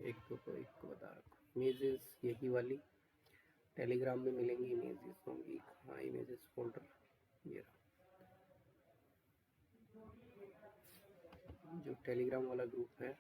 एक तो एक को बता रखो, इमेजेस यही वाली टेलीग्राम में मिलेंगी इमेजेस होंगी। हाँ इमेजेस फोल्डर ये रहा, जो टेलीग्राम वाला ग्रुप है।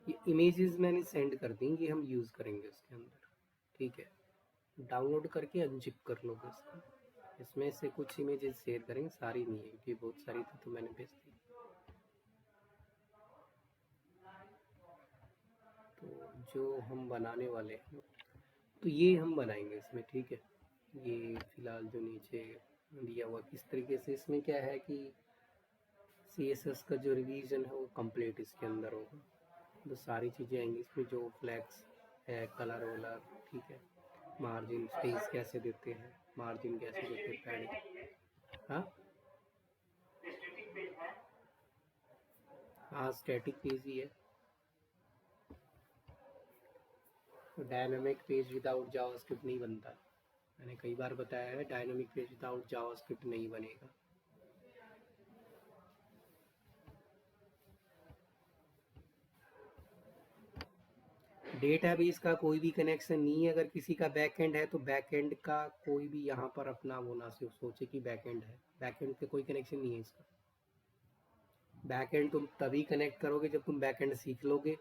ये इमेजेस मैंने सेंड कर दी, ये हम यूज़ करेंगे उसके अंदर, ठीक है। डाउनलोड करके अनजिप कर लोगे इसको। इसमें से कुछ इमेजेस शेयर करेंगे, सारी नहीं है क्योंकि बहुत सारी थी तो मैंने भेज दी। तो जो हम बनाने वाले हैं तो ये हम बनाएंगे इसमें, ठीक है। ये फिलहाल जो नीचे दिया हुआ किस तरीके से, इसमें क्या है कि CSS का जो रिवीजन है वो कंप्लीट इसके अंदर होगा, तो सारी चीज़ें आएंगी इसमें, जो फ्लैग्स है, कलर वलर, ठीक है। मार्जिन स्पेस कैसे देते हैं, मार्जिन कैसे देते हैं, पैडिंग। हाँ हाँ स्टैटिक पेज ही है। तो डायनामिक पेज विदाउट जावास्क्रिप्ट नहीं बनता, मैंने कई बार बताया है, डायनामिक पेज विदाउट जावास्क्रिप्ट नहीं बनेगा। डेटाबेस का कोई भी कनेक्शन नहीं है, अगर किसी का बैकएंड है तो बैकएंड का कोई भी यहाँ पर अपना वो ना सिर्फ सोचे कि बैकएंड है, बैकएंड के कोई कनेक्शन नहीं है इसका। बैकएंड तुम तभी कनेक्ट करोगे जब तुम बैकएंड सीख लोगे,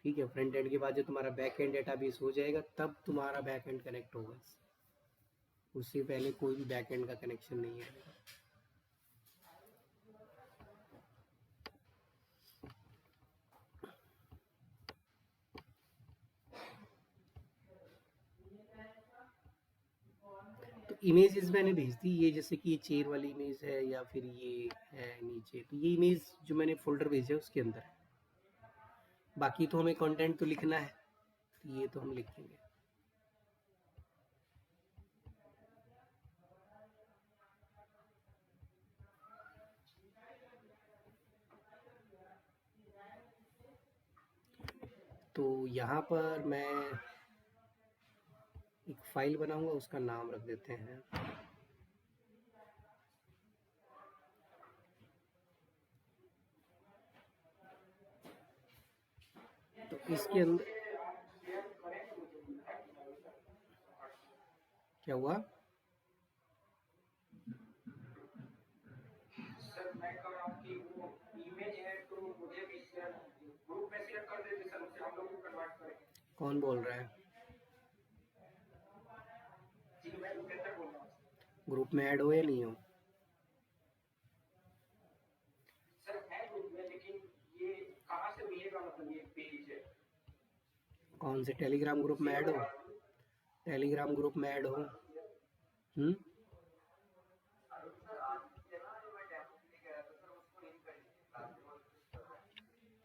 ठीक है। फ्रंट एंड के बाद जो तुम्हारा बैकएंड डेटाबेस हो जाएगा तब तुम्हारा बैकएंड कनेक्ट होगा, उससे पहले कोई भी बैकएंड का कनेक्शन नहीं है। तो इमेजेस मैंने भेज दी, ये जैसे कि ये चेयर वाली इमेज है या फिर ये है नीचे, तो ये इमेज जो मैंने फोल्डर भेजा है उसके अंदर है। बाकी तो हमें कंटेंट तो लिखना है, तो ये तो हम लिखेंगे। तो यहाँ पर मैं एक फाइल बनाऊंगा, उसका नाम रख देते हैं तो इसके अंदर क्या हुआ। सर मैं कह रहा हूँ कि वो इमेज है तो मुझे भी शेयर ग्रुप में शेयर कर देते सर, उससे हम लोग को कन्वर्ट करेंगे। कौन बोल रहा है। जी मैं उपेंद्र बोल रहा हूँ। ग्रुप में ऐड हो या नहीं हो। सर है ग्रुप में, लेकिन ये कहाँ से मिलेगा, मतलब ये पेज है। कौन से टेलीग्राम ग्रुप में ऐड हो, टेलीग्राम ग्रुप में ऐड हो।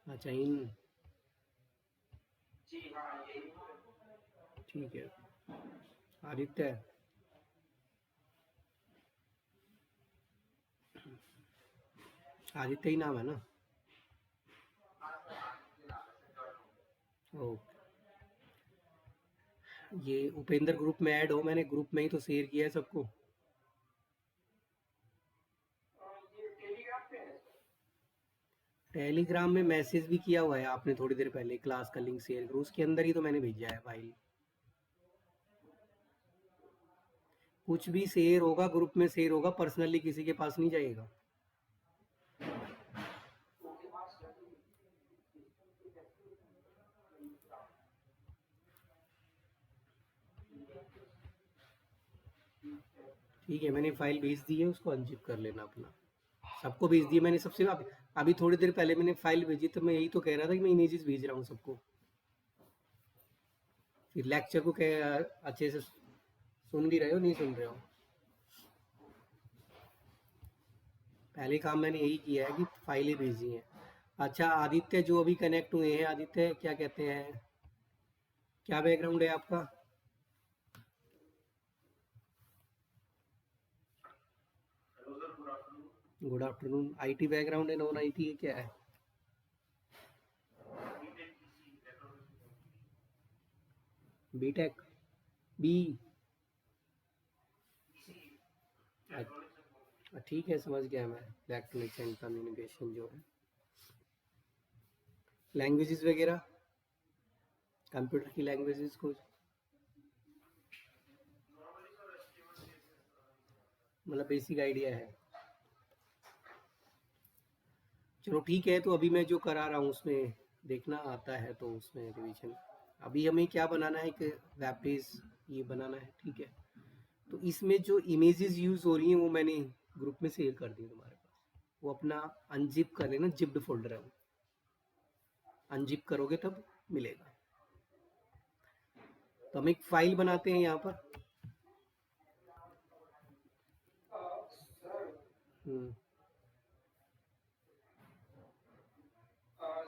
अच्छा इन, जी हाँ यही, ठीक है। आदित्य, आदित्य ही नाम है ना। ओके, ये उपेंद्र ग्रुप में ऐड हो, मैंने ग्रुप में ही तो शेयर किया है सबको। टेलीग्राम में मैसेज भी किया हुआ है आपने थोड़ी देर पहले, क्लास का लिंक शेयर करो, उसके अंदर ही तो मैंने भेजा है फाइल। कुछ भी शेयर होगा ग्रुप में शेयर होगा, पर्सनली किसी के पास नहीं जाएगा। ठीक है, मैंने फाइल भेज दी है, उसको अनजिप कर लेना अपना। सबको भेज दिया मैंने, सबसे अभी थोड़ी देर पहले मैंने फाइल भेजी, तो मैं यही तो कह रहा था कि मैं इमेजेस भेज रहा हूँ सबको। फिर लेक्चर को क्या अच्छे से सुन भी रहे हो नहीं सुन रहे हो। पहले काम मैंने यही किया है कि फाइलें भेजी हैं। अच्छा आदित्य जो अभी कनेक्ट हुए हैं, आदित्य क्या कहते हैं, क्या बैकग्राउंड है आपका। Good afternoon. आईटी बैकग्राउंड है, नॉन आईटी है, क्या है? BTech B. ठीक है, समझ गया मैं। इलेक्ट्रॉनिक्स एंड कम्युनिकेशन जो है, लैंग्वेजेस वगैरह, कंप्यूटर की लैंग्वेजेस कुछ मतलब बेसिक आइडिया है। चलो ठीक है, तो अभी मैं जो करा रहा हूँ उसमें देखना आता है तो उसमें रिवीजन। अभी हमें क्या बनाना है कि वेब पेज ये बनाना है, ठीक है। तो इसमें जो इमेजेस यूज हो रही हैं वो मैंने ग्रुप में शेयर कर दी तुम्हारे पास। वो अपना अनजिप कर लेना, जिप्ड फोल्डर है वो, अनजिप करोगे तब मिलेगा। तो हम एक फाइल बनाते हैं यहाँ पर। हम्म,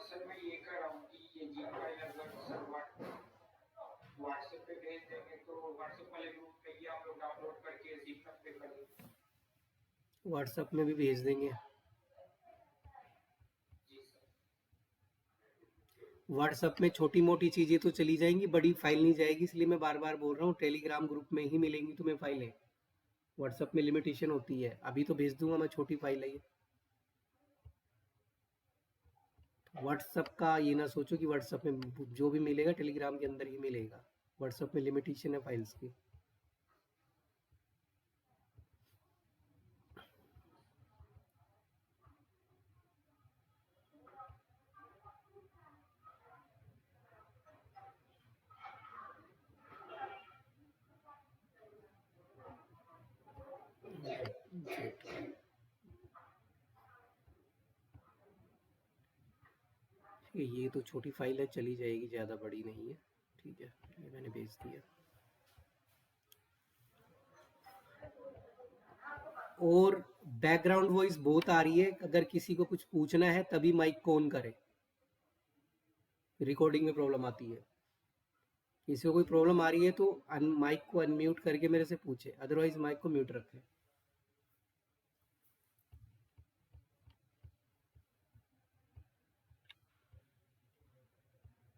सर मैं ये कह रहा हूँ कि ये जी फाइल अगर सर व्हाट्सएप पे भेज देंगे तो व्हाट्सएप वाले ग्रुप पे ही आप लोग डाउनलोड करके जिप पे कर देंगे। व्हाट्सएप में भी भेज देंगे। जी सर। व्हाट्सएप में छोटी मोटी चीज़ें तो चली जाएंगी, बड़ी फाइल नहीं जाएगी, इसलिए मैं बार बार बोल रहा हूँ टेलीग्राम ग्रुप में ही मिलेंगी तुम्हें फाइलें। व्हाट्सएप में लिमिटेशन होती है। अभी तो भेज दूंगा मैं, छोटी फाइल है ये। व्हाट्सएप का ये ना सोचो कि व्हाट्सएप में जो भी मिलेगा टेलीग्राम के अंदर ही मिलेगा। व्हाट्सएप में लिमिटेशन है फाइल्स की। ये तो छोटी फाइल है, चली जाएगी, ज़्यादा बड़ी नहीं है, ठीक है। ये मैंने भेज दिया। और बैकग्राउंड वॉइस बहुत आ रही है, अगर किसी को कुछ पूछना है तभी माइक को ऑन करे, रिकॉर्डिंग में प्रॉब्लम आती है। किसी को कोई प्रॉब्लम आ रही है तो माइक को अनम्यूट करके मेरे से पूछे, अदरवाइज माइक को म्यूट रखे।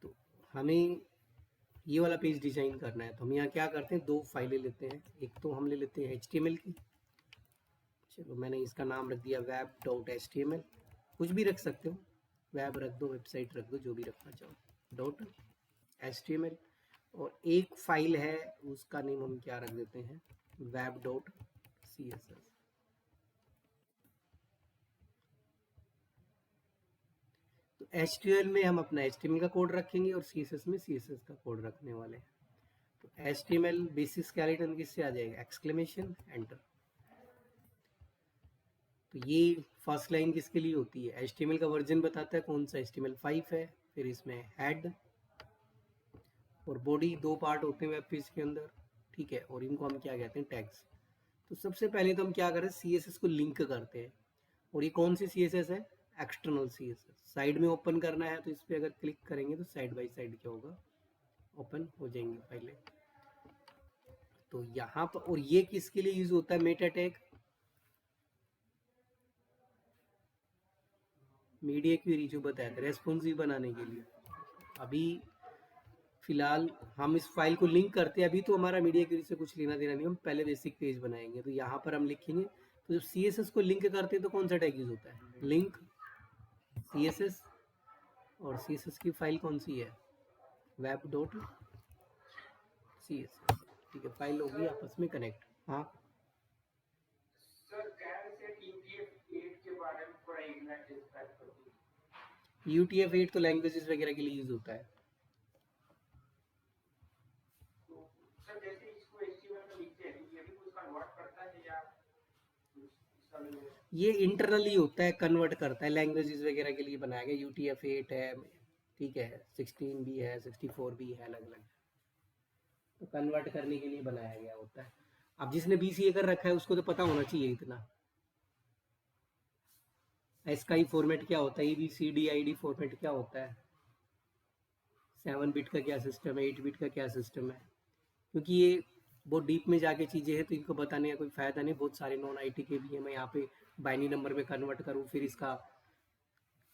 तो हमें ये वाला पेज डिजाइन करना है, तो हम यहाँ क्या करते हैं, दो फाइलें लेते हैं। एक तो हम ले लेते हैं HTML की। चलो मैंने इसका नाम रख दिया web.html, कुछ भी रख सकते हो, वेब रख दो, वेबसाइट रख दो, जो भी रखना चाहो, .html। और एक फाइल है उसका नेम हम क्या रख देते हैं, web.css। तो HTML में हम अपना HTML का कोड रखेंगे और CSS में CSS का कोड रखने वाले हैं। तो HTML बेसिक स्केलेटन किससे आ जाएगा, एक्सक्लेमेशन एंटर। तो ये फर्स्ट लाइन किसके लिए होती है, HTML का वर्जन बताता है कौन सा, HTML5 है। फिर इसमें हेड और बॉडी, दो पार्ट होते हैं वेब पेज के अंदर, ठीक है। और इनको हम क्या कहते हैं, टैग्स। तो सबसे पहले तो हम क्या करें, CSS को लिंक करते हैं। और ये कौन सी CSS है, एक्सटर्नल CSS। साइड में ओपन करना है तो इस पर अगर क्लिक करेंगे तो साइड बाय साइड क्या होगा, ओपन हो जाएंगे फाइलें। तो यहाँ पर, और ये किसके लिए यूज होता है, मेटा टैग, मीडिया क्वेरी जो बताया था, रेस्पॉन्सिव बनाने के लिए। अभी फिलहाल हम इस फाइल को लिंक करते हैं, अभी तो हमारा मीडिया क्वेरी से कुछ लेना देना नहीं, हम पहले बेसिक पेज बनाएंगे। तो यहाँ पर हम लिखेंगे, तो जब CSS को लिंक करते हैं तो कौन सा टैग यूज होता है, लिंक CSS। और CSS की फाइल कौन सी है, web.css, ठीक है। फाइल होगी आपस में कनेक्ट। हाँ सर कह रहे थे UTF-8 के बारे में थोड़ा इग्नोर डिस्क्राइब कर दीजिए। UTF-8 तो लैंग्वेजेस वगैरह के लिए यूज होता है। तो सर जैसे इसको HTML में लिखते हैं ये भी कुछ कन्वर्ट करता है या इसका भी ये इंटरनली होता है, कन्वर्ट करता है, लैंग्वेजेस वगैरह के लिए बनाया गया। UTF-8 है, ठीक है, 16 भी है, 64 भी है, अलग अलग। तो कन्वर्ट करने के लिए बनाया गया होता है। अब जिसने BCA कर रखा है उसको तो पता होना चाहिए इतना। SKI फॉर्मेट क्या होता है, ABCDID फॉर्मेट क्या होता है, 7 बिट का क्या सिस्टम है, 8 बिट का क्या सिस्टम है। क्योंकि ये बहुत डीप में जाके चीज़ें हैं तो इनको बताने का कोई फ़ायदा नहीं, बहुत सारे नॉन आईटी के भी हैं। मैं यहाँ पे बाइनरी नंबर में कन्वर्ट करूँ फिर इसका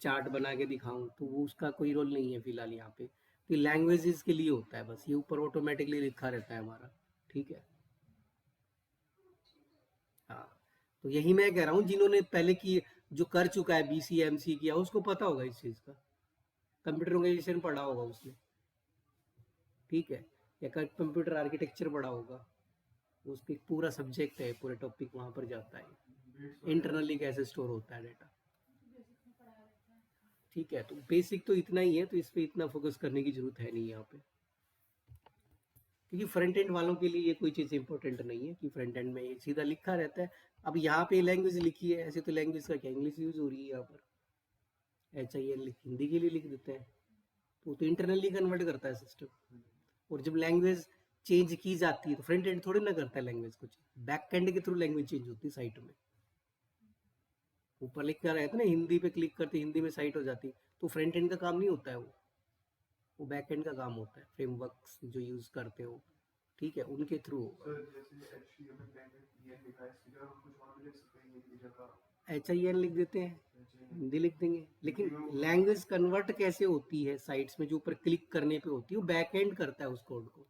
चार्ट बना के दिखाऊं तो वो उसका कोई रोल नहीं है फिलहाल यहाँ पे। तो लैंग्वेजेस के लिए होता है बस, ये ऊपर ऑटोमेटिकली लिखा रहता है हमारा, ठीक है। हाँ, तो यही मैं कह रहा हूँ जिन्होंने पहले की जो कर चुका है बीसी एमसी किया उसको पता होगा इस चीज़ का, कंप्यूटर ऑर्गेनाइजेशन पढ़ा होगा उसने, ठीक है, या कंप्यूटर आर्किटेक्चर पढ़ा होगा, उसके पूरा सब्जेक्ट है, पूरा टॉपिक वहाँ पर जाता है इंटरनली कैसे स्टोर होता है डेटा, ठीक है। तो बेसिक तो इतना ही है, तो इस पे इतना फोकस करने की जरूरत है नहीं यहाँ पे, क्योंकि फ्रंट एंड वालों के लिए ये कोई चीज़ इंपॉर्टेंट नहीं है कि फ्रंट एंड में ये सीधा लिखा रहता है। अब यहाँ पे लैंग्वेज लिखी है, ऐसे तो लैंग्वेज का क्या इंग्लिश यूज हो रही है यहाँ पर, एच आई एल हिंदी के लिए लिख देते हैं, तो इंटरनली कन्वर्ट करता है सिस्टम। और जब लैंग्वेज चेंज की जाती है तो फ्रंट एंड थोड़ी ना करता है लैंग्वेज कुछ, बैक एंड के थ्रू लैंग्वेज चेंज होती है साइट में। ऊपर लिख कर रहता है ना, हिंदी पे क्लिक करते हिंदी में साइट हो जाती, तो फ्रंट एंड का काम नहीं होता है वो बैक एंड का काम होता है, फ्रेमवर्क्स जो यूज करते हो, ठीक है, उनके थ्रू एच आई एन लिख देते हैं, हिंदी लिख देंगे। लेकिन लैंग्वेज कन्वर्ट कैसे होती है साइट्स में जो ऊपर क्लिक करने पे होती है, वो बैक एंड करता है उस कोड को,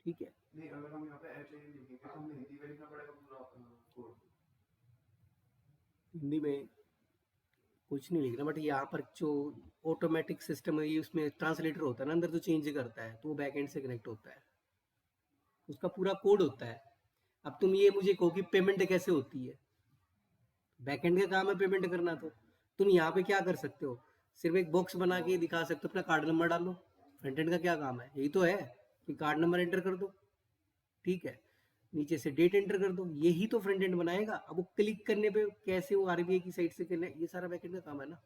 ठीक है। नहीं, अगर हम यहाँ पे एच आई लिखेंगे तो हमें हिंदी में लिखना पड़ेगा पूरा कोड। हिंदी में कुछ नहीं लिखना, बट यहाँ पर जो ऑटोमेटिक सिस्टम है ये उसमें ट्रांसलेटर होता है ना अंदर, जो चेंज करता है तो वो बैक एंड से कनेक्ट होता है, उसका पूरा कोड होता है। अब तुम ये मुझे कहो कि पेमेंट कैसे होती है, बैकएंड का काम है पेमेंट करना, तो तुम यहाँ पे क्या कर सकते हो, सिर्फ एक बॉक्स बना के दिखा सकते हो अपना कार्ड नंबर डालो, फ्रंट एंड का क्या काम है, यही तो है कि कार्ड नंबर एंटर कर दो, ठीक है, नीचे से डेट एंटर कर दो, यही तो फ्रंट एंड बनाएगा। अब वो क्लिक करने पे कैसे वो आरबीआई की साइट से करना, ये सारा बैकएंड का काम है ना,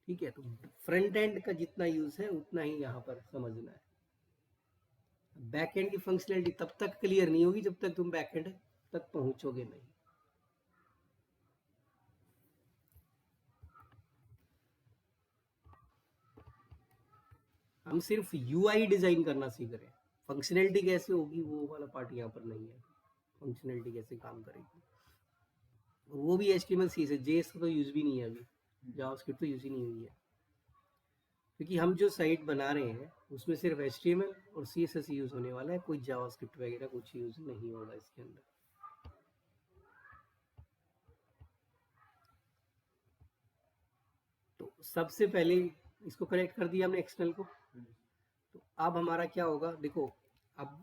ठीक है। तो फ्रंट एंड का जितना यूज है उतना ही यहाँ पर समझना है। बैक एंड की फंक्शनलिटी तब तक क्लियर नहीं होगी जब तक तुम बैक एंड तक पहुंचोगे नहीं। हम सिर्फ यूआई डिजाइन करना सीख रहे हैं, फंक्शनैलिटी कैसे होगी वो वाला पार्ट यहाँ पर नहीं है, फंक्शनैलिटी कैसे काम करेगी, और वो भी HTML CSS, JS का तो यूज भी नहीं है अभी, जावास्क्रिप्ट तो यूज ही नहीं हुई है, क्योंकि हम जो साइट बना रहे हैं उसमें सिर्फ HTML और CSS यूज होने वाला है, कोई जावास्क्रिप्ट वगैरह कुछ यूज नहीं होगा इसके अंदर। तो सबसे पहले इसको कनेक्ट कर दिया हमने एक्सटर्नल को, तो अब हमारा क्या होगा, देखो अब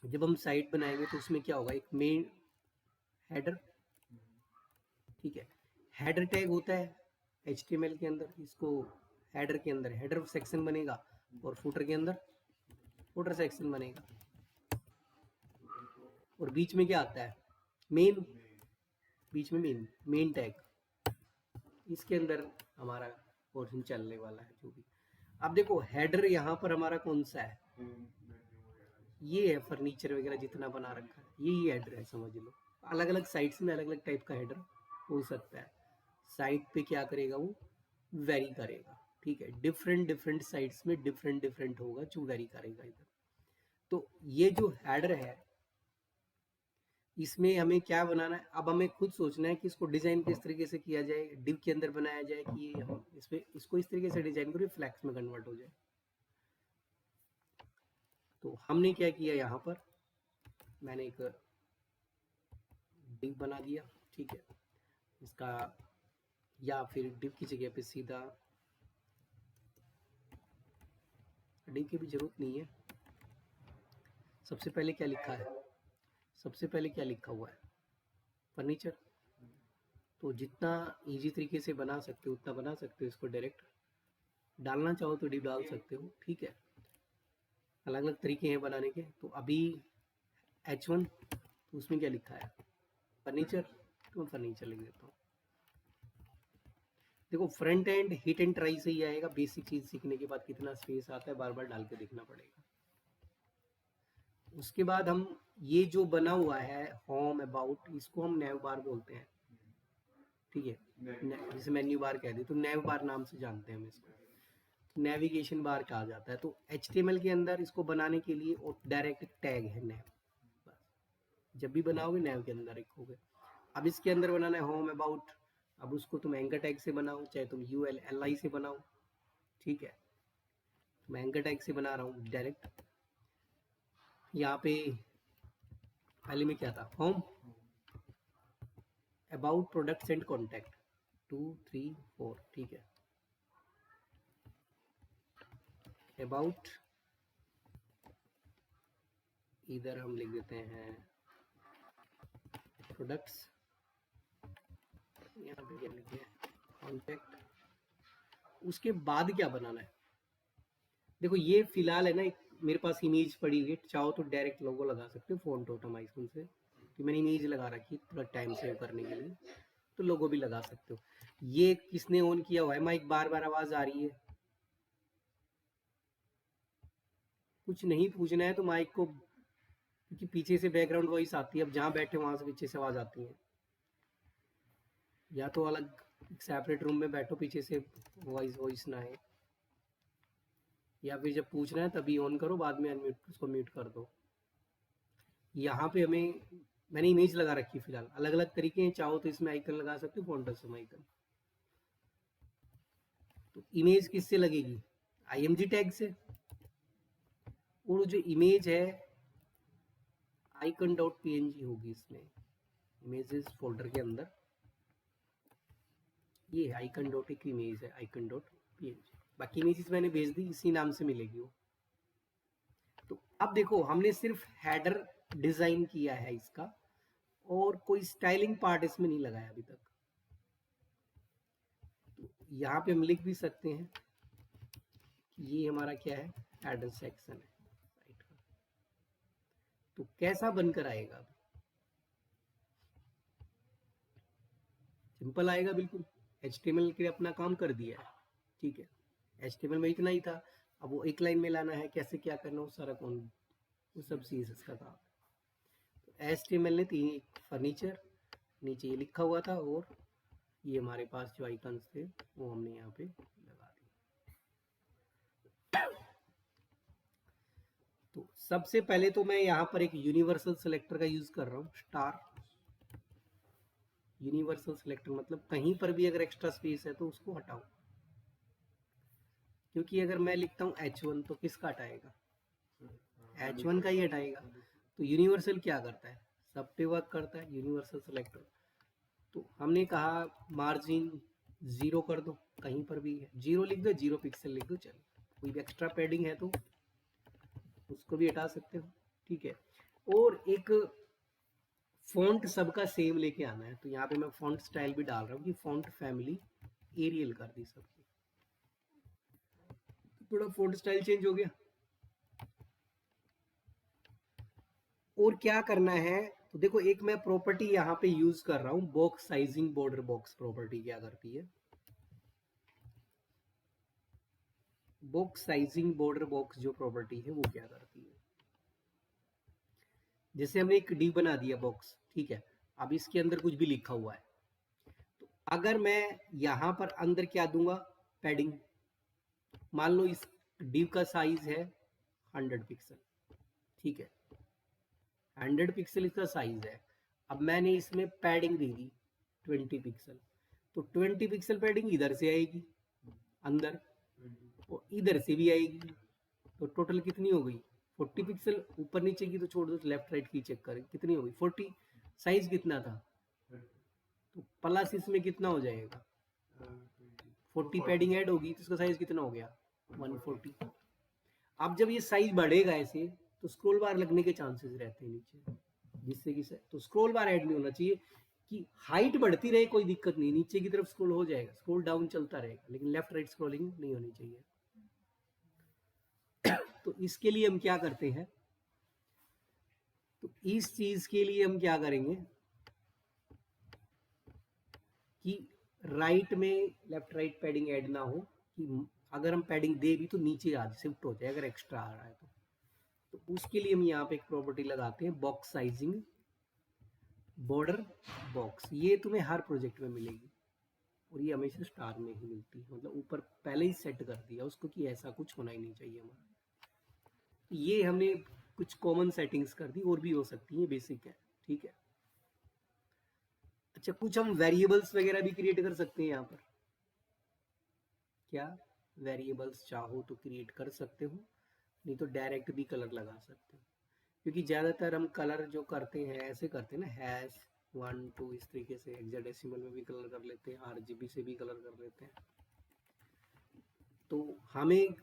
जब हम साइट बनाएंगे तो उसमें क्या होगा, एक मेन हेडर, ठीक है, हेडर टैग होता है HTML के अंदर, इसको हेडर के अंदर हेडर सेक्शन बनेगा और फुटर के अंदर फुटर सेक्शन बनेगा, और बीच में क्या आता है, मेन, बीच में मेन टैग, इसके अंदर हमारा पोर्शन चलने वाला है जो भी। अब देखो हेडर यहाँ पर हमारा कौन सा है, ये है फर्नीचर वगैरह जितना बना रखा है, यही हेडर है समझ लो। अलग अलग साइट्स में अलग अलग टाइप का हेडर हो सकता है, साइट पे क्या करेगा वो वेरी करेगा, ठीक है, डिफरेंट डिफरेंट साइट्स में डिफरेंट डिफरेंट होगा जो वेरी करेगा इधर। तो ये जो हेडर है इसमें हमें क्या बनाना है, अब हमें खुद सोचना है कि इसको डिजाइन किस तरीके से किया जाए, डिव के अंदर बनाया जाए कि ये हम इसमें इसको इस तरीके से डिजाइन करो फ्लैक्स में कन्वर्ट हो जाए। तो हमने क्या किया, यहाँ पर मैंने एक डिव बना दिया, ठीक है, इसका, या फिर डिव की जगह पे सीधा, डिव की भी जरूरत नहीं है। सबसे पहले क्या लिखा है, सबसे पहले क्या लिखा हुआ है, फर्नीचर, तो जितना इजी तरीके से बना सकते हो उतना बना सकते हो, इसको डायरेक्ट डालना चाहो तो डिव डाल सकते हो, ठीक है, अलग अलग तरीके हैं बनाने के। तो अभी H1, तो उसमें क्या लिखा है, फर्नीचर, तो मैं फर्नीचर लिख देता हूँ। देखो front end hit and try से ही आएगा, बेसिक चीज सीखने के बाद कितना स्पेस आता है बार बार डाल के देखना पड़ेगा। उसके बाद हम ये जो बना हुआ है होम अबाउट, इसको हम नैव बार बोलते हैं, ठीक है, जैसे मेन्यू बार कह दी तो नैव बार नाम से जानते हैं हम इसको। नेविगेशन बार कहा जाता है। तो HTML के अंदर इसको बनाने के लिए और डायरेक्ट टैग है नैव, जब भी बनाओगे नैव के अंदर रखोगे। अब इसके अंदर बनाना है होम अबाउट, अब उसको तुम एंकर टैग से बनाओ, चाहे तुम ULLI से बनाओ, ठीक है। मैं एंकर टैग से बना रहा हूँ डायरेक्ट। यहाँ पे पहले में क्या था, home about products and contact 2 3 4, ठीक है। अबाउट इधर हम लिख देते हैं प्रोडक्ट्स, यहाँ पे क्या लिखे कॉन्टैक्ट। उसके बाद क्या बनाना है, देखो ये फिलहाल है ना, एक मेरे पास इमेज पड़ी हुई है, चाहो तो डायरेक्ट लोगो लगा सकते हो फ़ॉन्ट ऑटोमाइज़ेशन से। तो मैंने इमेज लगा रखी है थोड़ा टाइम सेव करने के लिए, तो लोगो भी लगा सकते हो। ये किसने ऑन किया हुआ है, माइक बार बार आवाज़ आ रही है, कुछ नहीं पूछना है तो माइक को, क्योंकि पीछे से बैकग्राउंड वॉइस आती है, अब जहाँ बैठे वहाँ से पीछे से आवाज़ आती है, या तो अलग सेपरेट रूम में बैठो पीछे से वॉइस ना है, या फिर जब पूछना है तभी ऑन करो, बाद में अनम्यूट उसको म्यूट कर दो। यहाँ पे मैंने इमेज लगा रखी फिलहाल, अलग अलग तरीके हैं, चाहो तो इसमें आइकन लगा सकते हो, फॉन्टसम आइकन। तो इमेज किससे लगेगी, IMG टैग से, और जो इमेज है icon.png होगी इसमें, इमेजेस फोल्डर के अंदर ये icon.एक इमेज है icon.png, बाकी इमेजेस मैंने भेज दी, इसी नाम से मिलेगी वो। तो अब देखो हमने सिर्फ हेडर डिजाइन किया है इसका, और कोई स्टाइलिंग पार्ट इसमें नहीं लगाया अभी तक। तो यहाँ पे हम लिख भी सकते हैं कि ये हमारा क्या है, हेडर सेक्शन है साइट का। तो कैसा बनकर आएगा, सिंपल आएगा बिल्कुल, HTML के अपना काम कर दिया है, ठीक है। HTML में इतना ही था, अब वो एक लाइन में लाना है, कैसे क्या करना वो सारा कौन, वो सब CSS का काम। तो HTML ने 3 फर्नीचर, नीचे ये लिखा हुआ था, और ये हमारे पास जो आइकन्स थे वो हमने यहाँ पे लगा दिए। तो सबसे पहले तो मैं यहाँ पर एक यूनिवर्सल सिलेक्टर का यूज कर रहा हूँ, स्टार यूनिवर्सल सिलेक्टर, मतलब कहीं पर भी अगर एक्स्ट्रा स्पेस है तो उसको हटाओ, क्योंकि अगर मैं लिखता हूँ H1 तो किसका हटाएगा, H1 का ही हटाएगा। तो यूनिवर्सल क्या करता है, सब पे वर्क करता है यूनिवर्सल सिलेक्टर। तो हमने कहा मार्जिन 0 कर दो, कहीं पर भी 0 लिख दो, 0 पिक्सल लिख दो, चलो। कोई भी एक्स्ट्रा पैडिंग है तो उसको भी हटा सकते हो, ठीक है। और एक फॉन्ट सबका सेम लेके आना है, तो यहाँ पे मैं फॉन्ट स्टाइल भी डाल रहा हूँ कि फॉन्ट फैमिली एरियल कर दी सबकी, तो थोड़ा फॉन्ट स्टाइल चेंज हो गया। और क्या करना है, तो देखो एक मैं प्रॉपर्टी यहाँ पे यूज कर रहा हूँ, box sizing border box property क्या करती है, बॉक्स साइजिंग बॉर्डर बॉक्स जो प्रॉपर्टी है वो क्या करती है, जैसे हमने एक डी बना दिया बॉक्स, ठीक है। अब इसके अंदर कुछ भी लिखा हुआ है, तो अगर मैं यहाँ पर अंदर क्या दूंगा, पैडिंग, मान लो इस डिव का साइज है 100 पिक्सल, ठीक है, 100 पिक्सल इसका साइज है। अब मैंने इसमें पैडिंग दे दी 20 पिक्सल, तो 20 पिक्सल पैडिंग इधर से आएगी अंदर, और इधर से भी आएगी, तो टोटल कितनी हो गई 40 पिक्सल। ऊपर नीचे की तो छोड़ दो, लेफ्ट राइट की चेक करें कितनी हो गई 40। साइज कितना था, तो प्लस इसमें कितना हो जाएगा 40 पैडिंग ऐड होगी, तो इसका साइज कितना हो गया 140। अब जब ये साइज बढ़ेगा ऐसे, तो स्क्रॉल बार लगने के चांसेस रहते हैं नीचे, जिससे कि तो स्क्रॉल बार ऐड नहीं होना चाहिए, कि हाइट बढ़ती रहे कोई दिक्कत नहीं, नीचे की तरफ स्क्रॉल हो जाएगा, स्क्रॉल डाउन चलता रहेगा, लेकिन लेफ्ट राइट स्क्रॉलिंग नहीं होनी चाहिए। तो इसके लिए हम क्या करते हैं, तो इस चीज के लिए हम क्या करेंगे कि राइट में लेफ्ट राइट पैडिंग ऐड ना हो, कि अगर हम पैडिंग दे भी तो नीचे आ शिफ्ट हो जाए अगर एक्स्ट्रा आ रहा है तो उसके लिए हम यहाँ पे एक प्रॉपर्टी लगाते हैं बॉक्स साइजिंग बॉर्डर बॉक्स। ये तुम्हें हर प्रोजेक्ट में मिलेगी, और ये हमेशा स्टार में ही मिलती है, मतलब ऊपर पहले ही सेट कर दिया उसको कि ऐसा कुछ होना ही नहीं चाहिए हमारा। ये हमने कुछ कॉमन सेटिंग्स कर दी, और भी हो सकती है, बेसिक है, ठीक है। अच्छा, कुछ हम वेरिएबल्स वगैरह भी क्रिएट कर सकते हैं यहाँ पर। क्या वेरिएबल्स चाहो तो क्रिएट कर सकते हो, नहीं तो डायरेक्ट भी कलर लगा सकते हो, क्योंकि ज़्यादातर हम कलर जो करते हैं ऐसे करते हैं ना, हैश 1 2 इस तरीके से, हेक्साडेसिमल में भी कलर कर लेते हैं, आरजीबी से भी कलर कर लेते हैं। तो हमें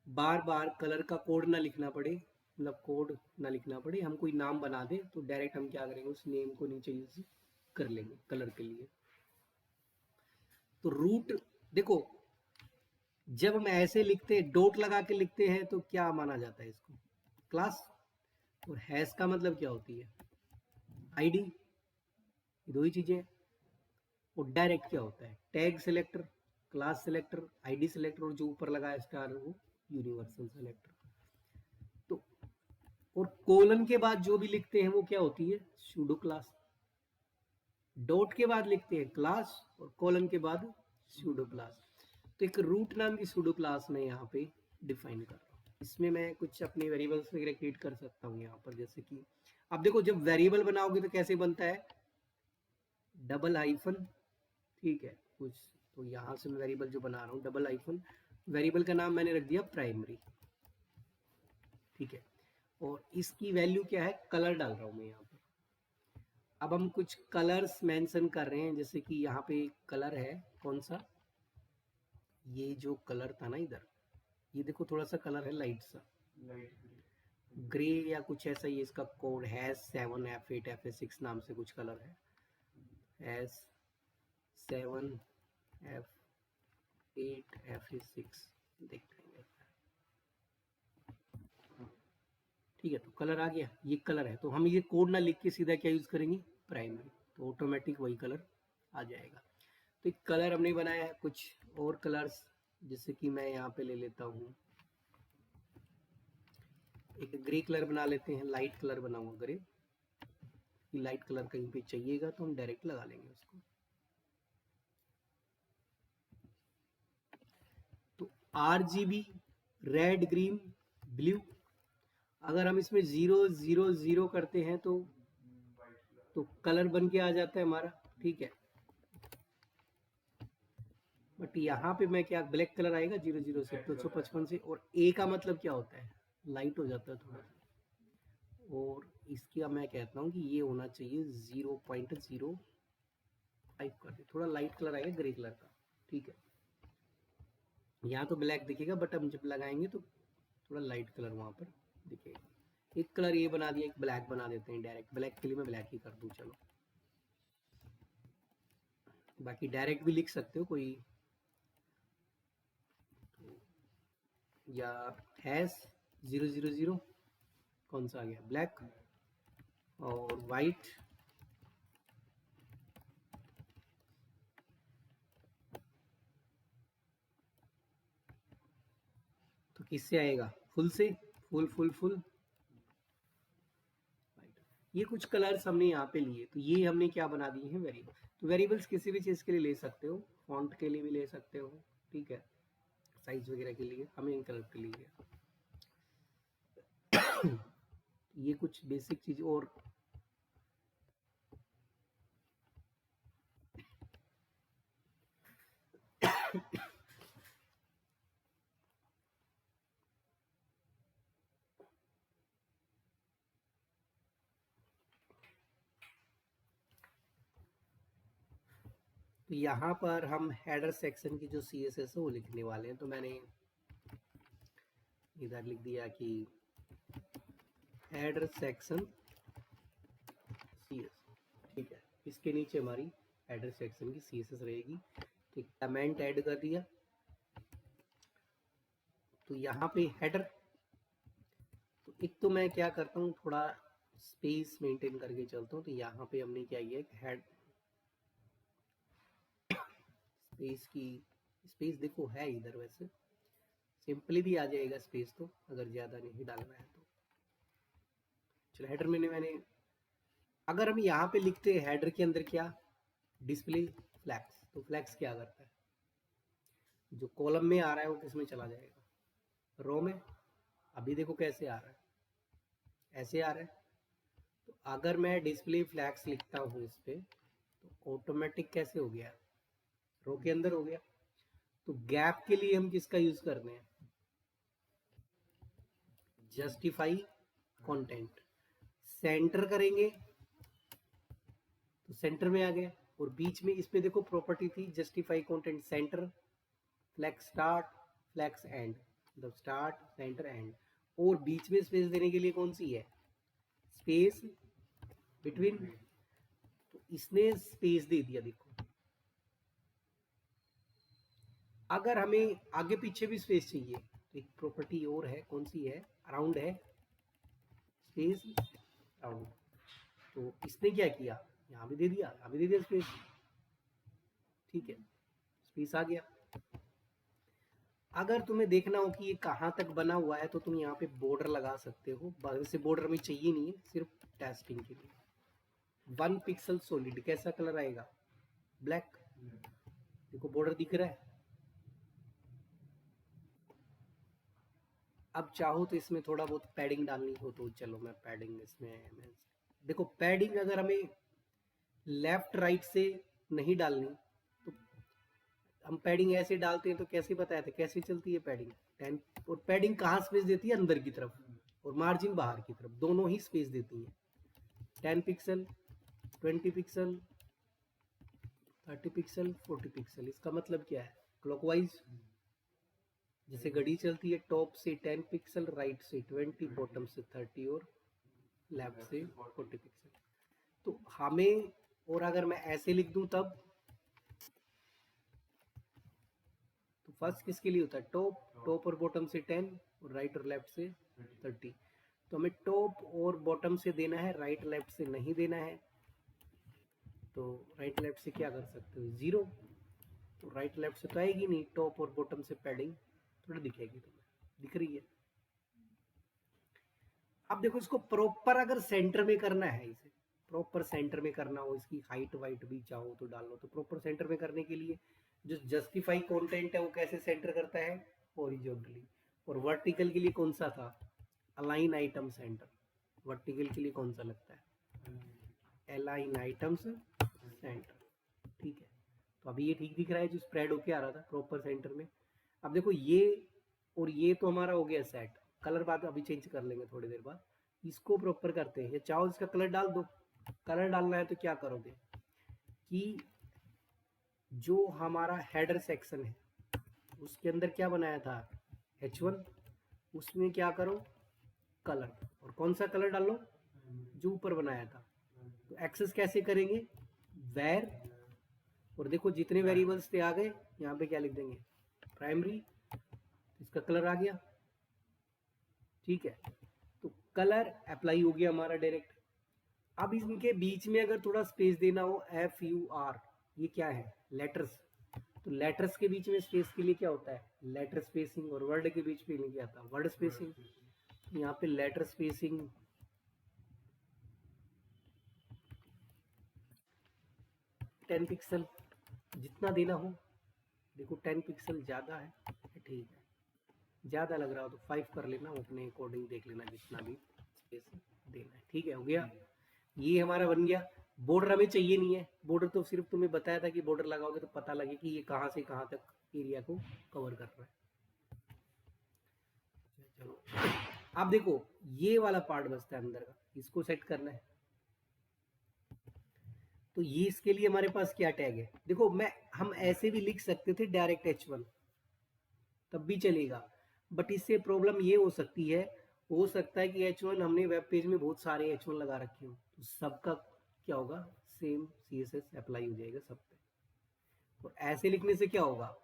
बार बार कलर का कोड ना लिखना पड़े, मतलब कोड ना लिखना पड़े, हम कोई नाम बना दे तो डायरेक्ट हम क्या करेंगे, उस नेम को नीचे यूज कर लेंगे कलर के लिए। तो रूट देखो, जब हम ऐसे लिखते हैं, डॉट लगा के लिखते हैं, तो क्या माना जाता है इसको, क्लास। और हैश का मतलब क्या होती है, आईडी, ये दो ही चीजें। और डायरेक्ट क्या होता है, tag selector, class selector, ID selector, और जो ऊपर लगा है स्टार वो यूनिवर्सल सेलेक्टर। तो और कोलन के बाद जो भी लिखते हैं वो क्या होती है, सूडो क्लास। डॉट के बाद लिखते हैं क्लास, और कोलन के बाद सूडो क्लास। तो एक रूट नाम की सूडो क्लास में यहाँ पे डिफाइन कर रहा हूँ। इसमें मैं कुछ अपने वेरिएबल्स वगैरह क्रिएट कर सकता हूँ यहाँ पर, जैसे कि अब देखो, जब वेरिएबल बनाओगे तो कैसे बनता है, डबल हाइफन, ठीक है कुछ। तो यहाँ से मैं वेरिएबल जो बना रहा हूँ, डबल हाइफन, वेरिएबल का नाम मैंने रख दिया प्राइमरी, ठीक है। और इसकी वैल्यू क्या है, कलर डाल रहा हूँ मैं यहाँ पर। अब हम कुछ कलर्स मेंशन कर रहे हैं, जैसे कि यहाँ पे कलर है कौन सा, ये जो कलर था ना इधर, ये देखो थोड़ा सा कलर है लाइट सा, लाइट ग्रे या कुछ ऐसा ही, इसका कोड है 7F8 F6 नाम से कुछ कलर है, S7F8 F6 देखते हैं, ठीक है। तो कलर आ गया, ये कलर है, तो हम ये कोड ना लिख के सीधा क्या यूज करेंगे, प्राइमरी, तो ऑटोमेटिक वही कलर आ जाएगा। तो एक कलर हमने बनाया है, कुछ और कलर्स, जैसे कि मैं यहाँ पे ले लेता हूँ, एक ग्रे कलर बना लेते हैं, लाइट कलर बनाऊंगा ग्रे, लाइट कलर कहीं पे चाहिएगा तो हम डायरेक्ट लगा लेंगे उसको। तो RGB, रेड ग्रीन ब्लू, अगर हम इसमें 0 0 0 करते हैं तो कलर बन के आ जाता है हमारा, ठीक है। बट यहाँ पे मैं क्या, ब्लैक कलर आएगा 0 0 से, 255 से, और ए का मतलब क्या होता है, लाइट हो जाता है थोड़ा सा। और इसका मैं कहता हूँ कि ये होना चाहिए 0.05 कर दे, थोड़ा लाइट कलर आएगा ग्रे कलर का, ठीक है। यहाँ तो ब्लैक दिखेगा, बट हम जब लगाएंगे तो थोड़ा लाइट कलर वहाँ पर दिखेगा। एक कलर ये बना दिया, एक ब्लैक बना देते हैं डायरेक्ट, ब्लैक के लिए मैं ब्लैक ही कर दूँ, चलो। बाकी डायरेक्ट भी लिख सकते हो कोई, या हैश 0 0 0, कौन सा आ गया, ब्लैक, और वाइट, तो किससे आएगा, फुल से, फुल फुल फुल। ये कुछ कलर्स हमने यहाँ पे लिए, तो ये हमने क्या बना दिए हैं, वेरिएबल। तो वेरिएबल्स किसी भी चीज़ के लिए ले सकते हो, फॉन्ट के लिए भी ले सकते हो, ठीक है, साइज वगैरह के लिए, हमें इन कलर के लिए ये कुछ बेसिक चीज। और तो यहाँ पर हम हेडर सेक्शन की जो CSS है वो लिखने वाले हैं, तो मैंने इधर लिख दिया कि हेडर सेक्शन CS, ठीक है। इसके नीचे हमारी हेडर सेक्शन की CSS रहेगी, तो कमेंट ऐड कर दिया। तो यहाँ पे हेडर, तो एक तो मैं क्या करता हूँ, थोड़ा स्पेस मेंटेन करके चलता हूँ। तो यहाँ पे हमने क्या किया, हेड स्पेस की, स्पेस देखो है इधर, वैसे सिंपली भी आ जाएगा स्पेस, तो अगर ज़्यादा नहीं डालना है तो। चलो हेडर में मैंने, अगर हम यहाँ पे लिखते हैं हेडर के अंदर क्या, डिस्प्ले फ्लैग्स, तो फ्लैक्स क्या करता है, जो कॉलम में आ रहा है वो किस में चला जाएगा, रो में। अभी देखो कैसे आ रहा है, ऐसे आ रहा है। तो अगर मैं डिस्प्ले फ्लैक्स लिखता हूँ इस पे, तो ऑटोमेटिक कैसे हो गया, रो के अंदर हो गया। तो गैप के लिए हम किसका यूज करते हैं, जस्टिफाई कंटेंट। सेंटर करेंगे तो सेंटर में आ गया, और बीच में इस पे देखो प्रॉपर्टी थी justify content centre, flex start, flex end, मतलब स्टार्ट सेंटर एंड। और बीच में स्पेस देने के लिए कौन सी है, स्पेस बिटवीन। तो इसने स्पेस दे दिया। देखो अगर हमें आगे पीछे भी स्पेस चाहिए तो एक प्रॉपर्टी और है, कौन सी है, अराउंड है, स्पेस अराउंड। तो इसने क्या किया, यहाँ भी दे दिया, यहाँ भी दे दिया स्पेस, ठीक है, स्पेस आ गया। अगर तुम्हें देखना हो कि ये कहाँ तक बना हुआ है तो तुम यहाँ पे बॉर्डर लगा सकते हो। वैसे बॉर्डर हमें चाहिए नहीं है, सिर्फ टेस्टिंग के लिए। 1 पिक्सल सॉलिड, कैसा कलर आएगा, ब्लैक। देखो बॉर्डर दिख रहा है। अब चाहो तो इसमें थोड़ा बहुत पैडिंग डालनी हो तो चलो मैं पैडिंग इसमें देखो पैडिंग अगर हमें लेफ्ट राइट से नहीं डालनी तो हम पैडिंग ऐसे डालते हैं। तो कैसे बताया था कैसे चलती है पैडिंग, 10। और पैडिंग कहाँ स्पेस देती है, अंदर की तरफ, और मार्जिन बाहर की तरफ, दोनों ही स्पेस देती है। 10 पिक्सल, 20 पिक्सल, 30 पिक्सल, 40 पिक्सल। इसका मतलब क्या है, क्लॉकवाइज जैसे घड़ी चलती है, टॉप से 10 पिक्सल, राइट से 20, बॉटम से 30 और लेफ्ट से 40 पिक्सल। तो हमें, और अगर मैं ऐसे लिख दूं तब, तो फर्स्ट किसके लिए होता है, टॉप और बॉटम से 10 और राइट और लेफ्ट से 30। तो हमें टॉप और बॉटम से देना है, राइट लेफ्ट से नहीं देना है। तो राइट लेफ्ट से क्या कर सकते हो, 0। तो राइट लेफ्ट से तो आएगी नहीं, टॉप और बॉटम से पैडिंग थोड़ी दिखेगी, तुम्हें दिख रही है। अब देखो इसको प्रॉपर अगर सेंटर में करना है, इसे प्रॉपर सेंटर में करना हो, इसकी हाइट वाइट भी चाहो तो डाल लो। तो प्रॉपर सेंटर में करने के लिए जो जस्टिफाई कंटेंट है वो कैसे सेंटर करता है, हॉरिजॉन्टली। और वर्टिकल के लिए कौन सा था, अलाइन आइटम सेंटर। वर्टिकल के लिए कौन सा लगता है, अलाइन आइटम्स सेंटर, ठीक है। तो अभी ये ठीक दिख रहा है जो स्प्रेड होके आ रहा था प्रॉपर सेंटर में। अब देखो ये और ये तो हमारा हो गया सेट। कलर बाद अभी चेंज कर लेंगे थोड़ी देर बाद। इसको प्रॉपर करते हैं, या चाहो इसका कलर डाल दो। कलर डालना है तो क्या करोगे कि जो हमारा हेडर सेक्शन है उसके अंदर क्या बनाया था, H1, उसमें क्या करो कलर, और कौन सा कलर डालो, जो ऊपर बनाया था। तो एक्सेस कैसे करेंगे, वेर, और देखो जितने वेरिएबल्स थे आ गए, यहाँ पे क्या लिख देंगे, प्राइमरी। इसका कलर आ गया, ठीक है। तो कलर अप्लाई हो गया हमारा डायरेक्ट। अब इनके बीच में अगर थोड़ा स्पेस देना हो, FUR, ये क्या है, लेटर्स। तो लेटर्स के बीच में स्पेस के लिए क्या होता है, लेटर स्पेसिंग। और वर्ड के बीच में क्या आता है, वर्ड स्पेसिंग। यहाँ पे लेटर स्पेसिंग 10 पिक्सल जितना देना हो। देखो 10 पिक्सल ज़्यादा है, ठीक है। ज़्यादा लग रहा हो तो 5 कर लेना, अपने अकॉर्डिंग देख लेना जितना भी स्पेस देना है, ठीक है। हो गया, ये हमारा बन गया। बॉर्डर हमें चाहिए नहीं है, बॉर्डर तो सिर्फ तुम्हें बताया था कि बॉर्डर लगाओगे तो पता लगे कि ये कहाँ से कहाँ तक एरिया को कवर कर रहा है। चलो अब देखो ये वाला पार्ट बचता है अंदर का, इसको सेट करना है। तो ये इसके लिए हमारे पास क्या टैग है, देखो हम ऐसे भी लिख सकते थे डायरेक्ट H1, तब भी चलेगा। बट इससे प्रॉब्लम ये हो सकती है, हो सकता है कि H1 हमने वेब पेज में बहुत सारे H1 लगा रखे हो, तो सबका क्या होगा, सेम CSS अप्लाई हो जाएगा सब पे। और ऐसे लिखने से क्या होगा,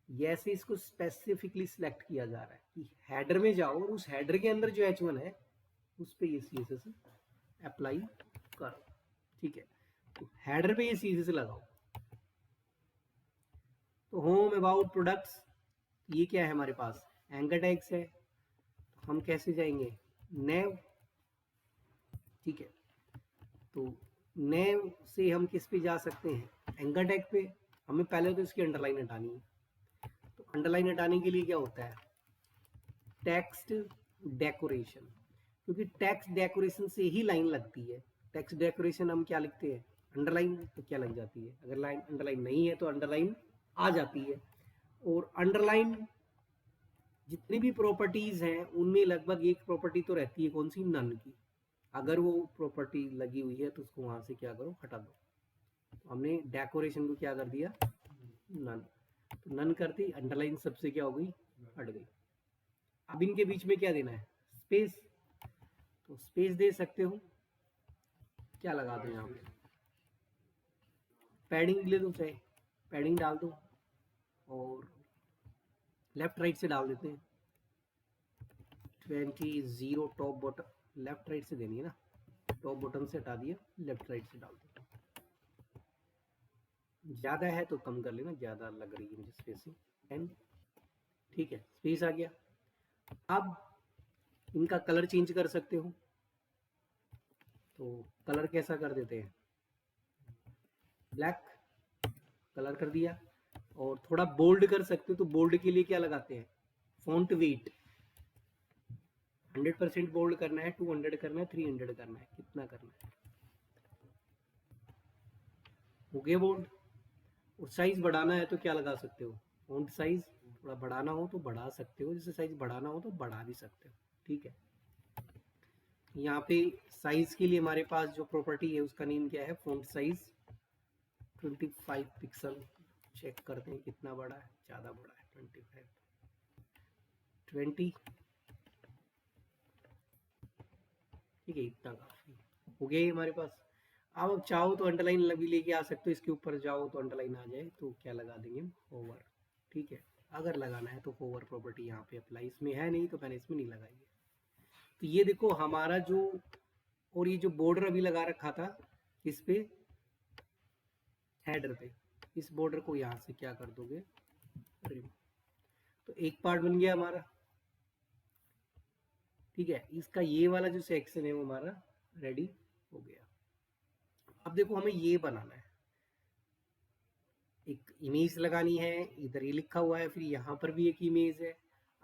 ऐसे इसको स्पेसिफिकली सिलेक्ट किया जा रहा है कि हेडर में जाओ और उस हेडर के अंदर जो H1 है उस पे ये CSS अप्लाई करो, ठीक है। तो हेडर पे ये CSS लगाओ। तो होम, अबाउट, प्रोडक्ट्स, ये क्या है हमारे पास, एंकर टैग्स है। तो हम कैसे जाएंगे, नेव, ठीक है। तो नेव से हम किस पे जा सकते हैं, एंकर टैग पे। हमें पहले तो इसकी अंडरलाइन हटानी है। तो अंडरलाइन हटाने के लिए क्या होता है, टेक्स्ट डेकोरेशन, क्योंकि टेक्स्ट डेकोरेशन से ही लाइन लगती है। टेक्स्ट डेकोरेशन हम क्या लिखते हैं, अंडरलाइन, तो क्या लग जाती है, अगर लाइन अंडरलाइन नहीं है तो अंडरलाइन आ जाती है। और अंडरलाइन जितनी भी प्रॉपर्टीज हैं उनमें लगभग एक प्रॉपर्टी तो रहती है, कौन सी, नन की। अगर वो प्रॉपर्टी लगी हुई है तो उसको वहां से क्या करो, हटा दो। तो हमने डेकोरेशन को क्या कर दिया, नन। तो नन करती, अंडरलाइन सबसे क्या हो गई, हट गई। अब इनके बीच में क्या देना है, स्पेस। तो स्पेस दे सकते हो, क्या लगा दो यहाँ पे, पैडिंग ले दो, चाहे पैडिंग डाल दो, और लेफ्ट राइट से डाल देते हैं 20 0 टॉप बॉटम, लेफ्ट राइट से देनी है ना, टॉप बॉटम से हटा दिया, लेफ्ट राइट से डाल दो। ज्यादा है तो कम कर लेना, ज्यादा लग रही है मुझे स्पेसिंग 10, ठीक है, स्पेस आ गया। अब इनका कलर चेंज कर सकते हो, तो कलर कैसा कर देते हैं, ब्लैक कलर कर दिया। और थोड़ा बोल्ड कर सकते हो, तो बोल्ड के लिए क्या लगाते हैं, फॉन्ट वेट। 100% बोल्ड करना है, 200 करना है, 300 करना है, कितना करना है, हो गया बोल्ड। और साइज बढ़ाना है तो क्या लगा सकते हो, फॉन्ट साइज। थोड़ा बढ़ाना हो तो बढ़ा सकते हो, जैसे साइज बढ़ाना हो तो बढ़ा भी सकते हो, ठीक है। यहाँ पे साइज के लिए हमारे पास जो प्रॉपर्टी है उसका नेम क्या है, फॉन्ट साइज 25 पिक्सल। चेक करते हैं कितना बड़ा है, ज़्यादा बड़ा है, 25 20, ठीक है, इतना काफी हो गया ये हमारे पास। अब चाहो तो अंडरलाइन भी लेके आ सकते हो, इसके ऊपर जाओ तो अंडरलाइन आ जाए, तो क्या लगा देंगे, होवर, ठीक है। अगर लगाना है तो होवर प्रॉपर्टी यहाँ पे अप्लाई, इसमें है नहीं तो मैंने इसमें नहीं लगाई है। तो ये देखो हमारा जो, और ये जो बॉर्डर अभी लगा रखा था इस पे, हेडर पे, इस बॉर्डर को यहाँ से क्या कर दोगे, रिमूव। तो एक पार्ट बन गया हमारा, ठीक है। इसका ये वाला जो सेक्शन है वो हमारा रेडी हो गया। अब देखो हमें ये बनाना है, एक इमेज लगानी है, इधर ये लिखा हुआ है, फिर यहाँ पर भी एक इमेज है।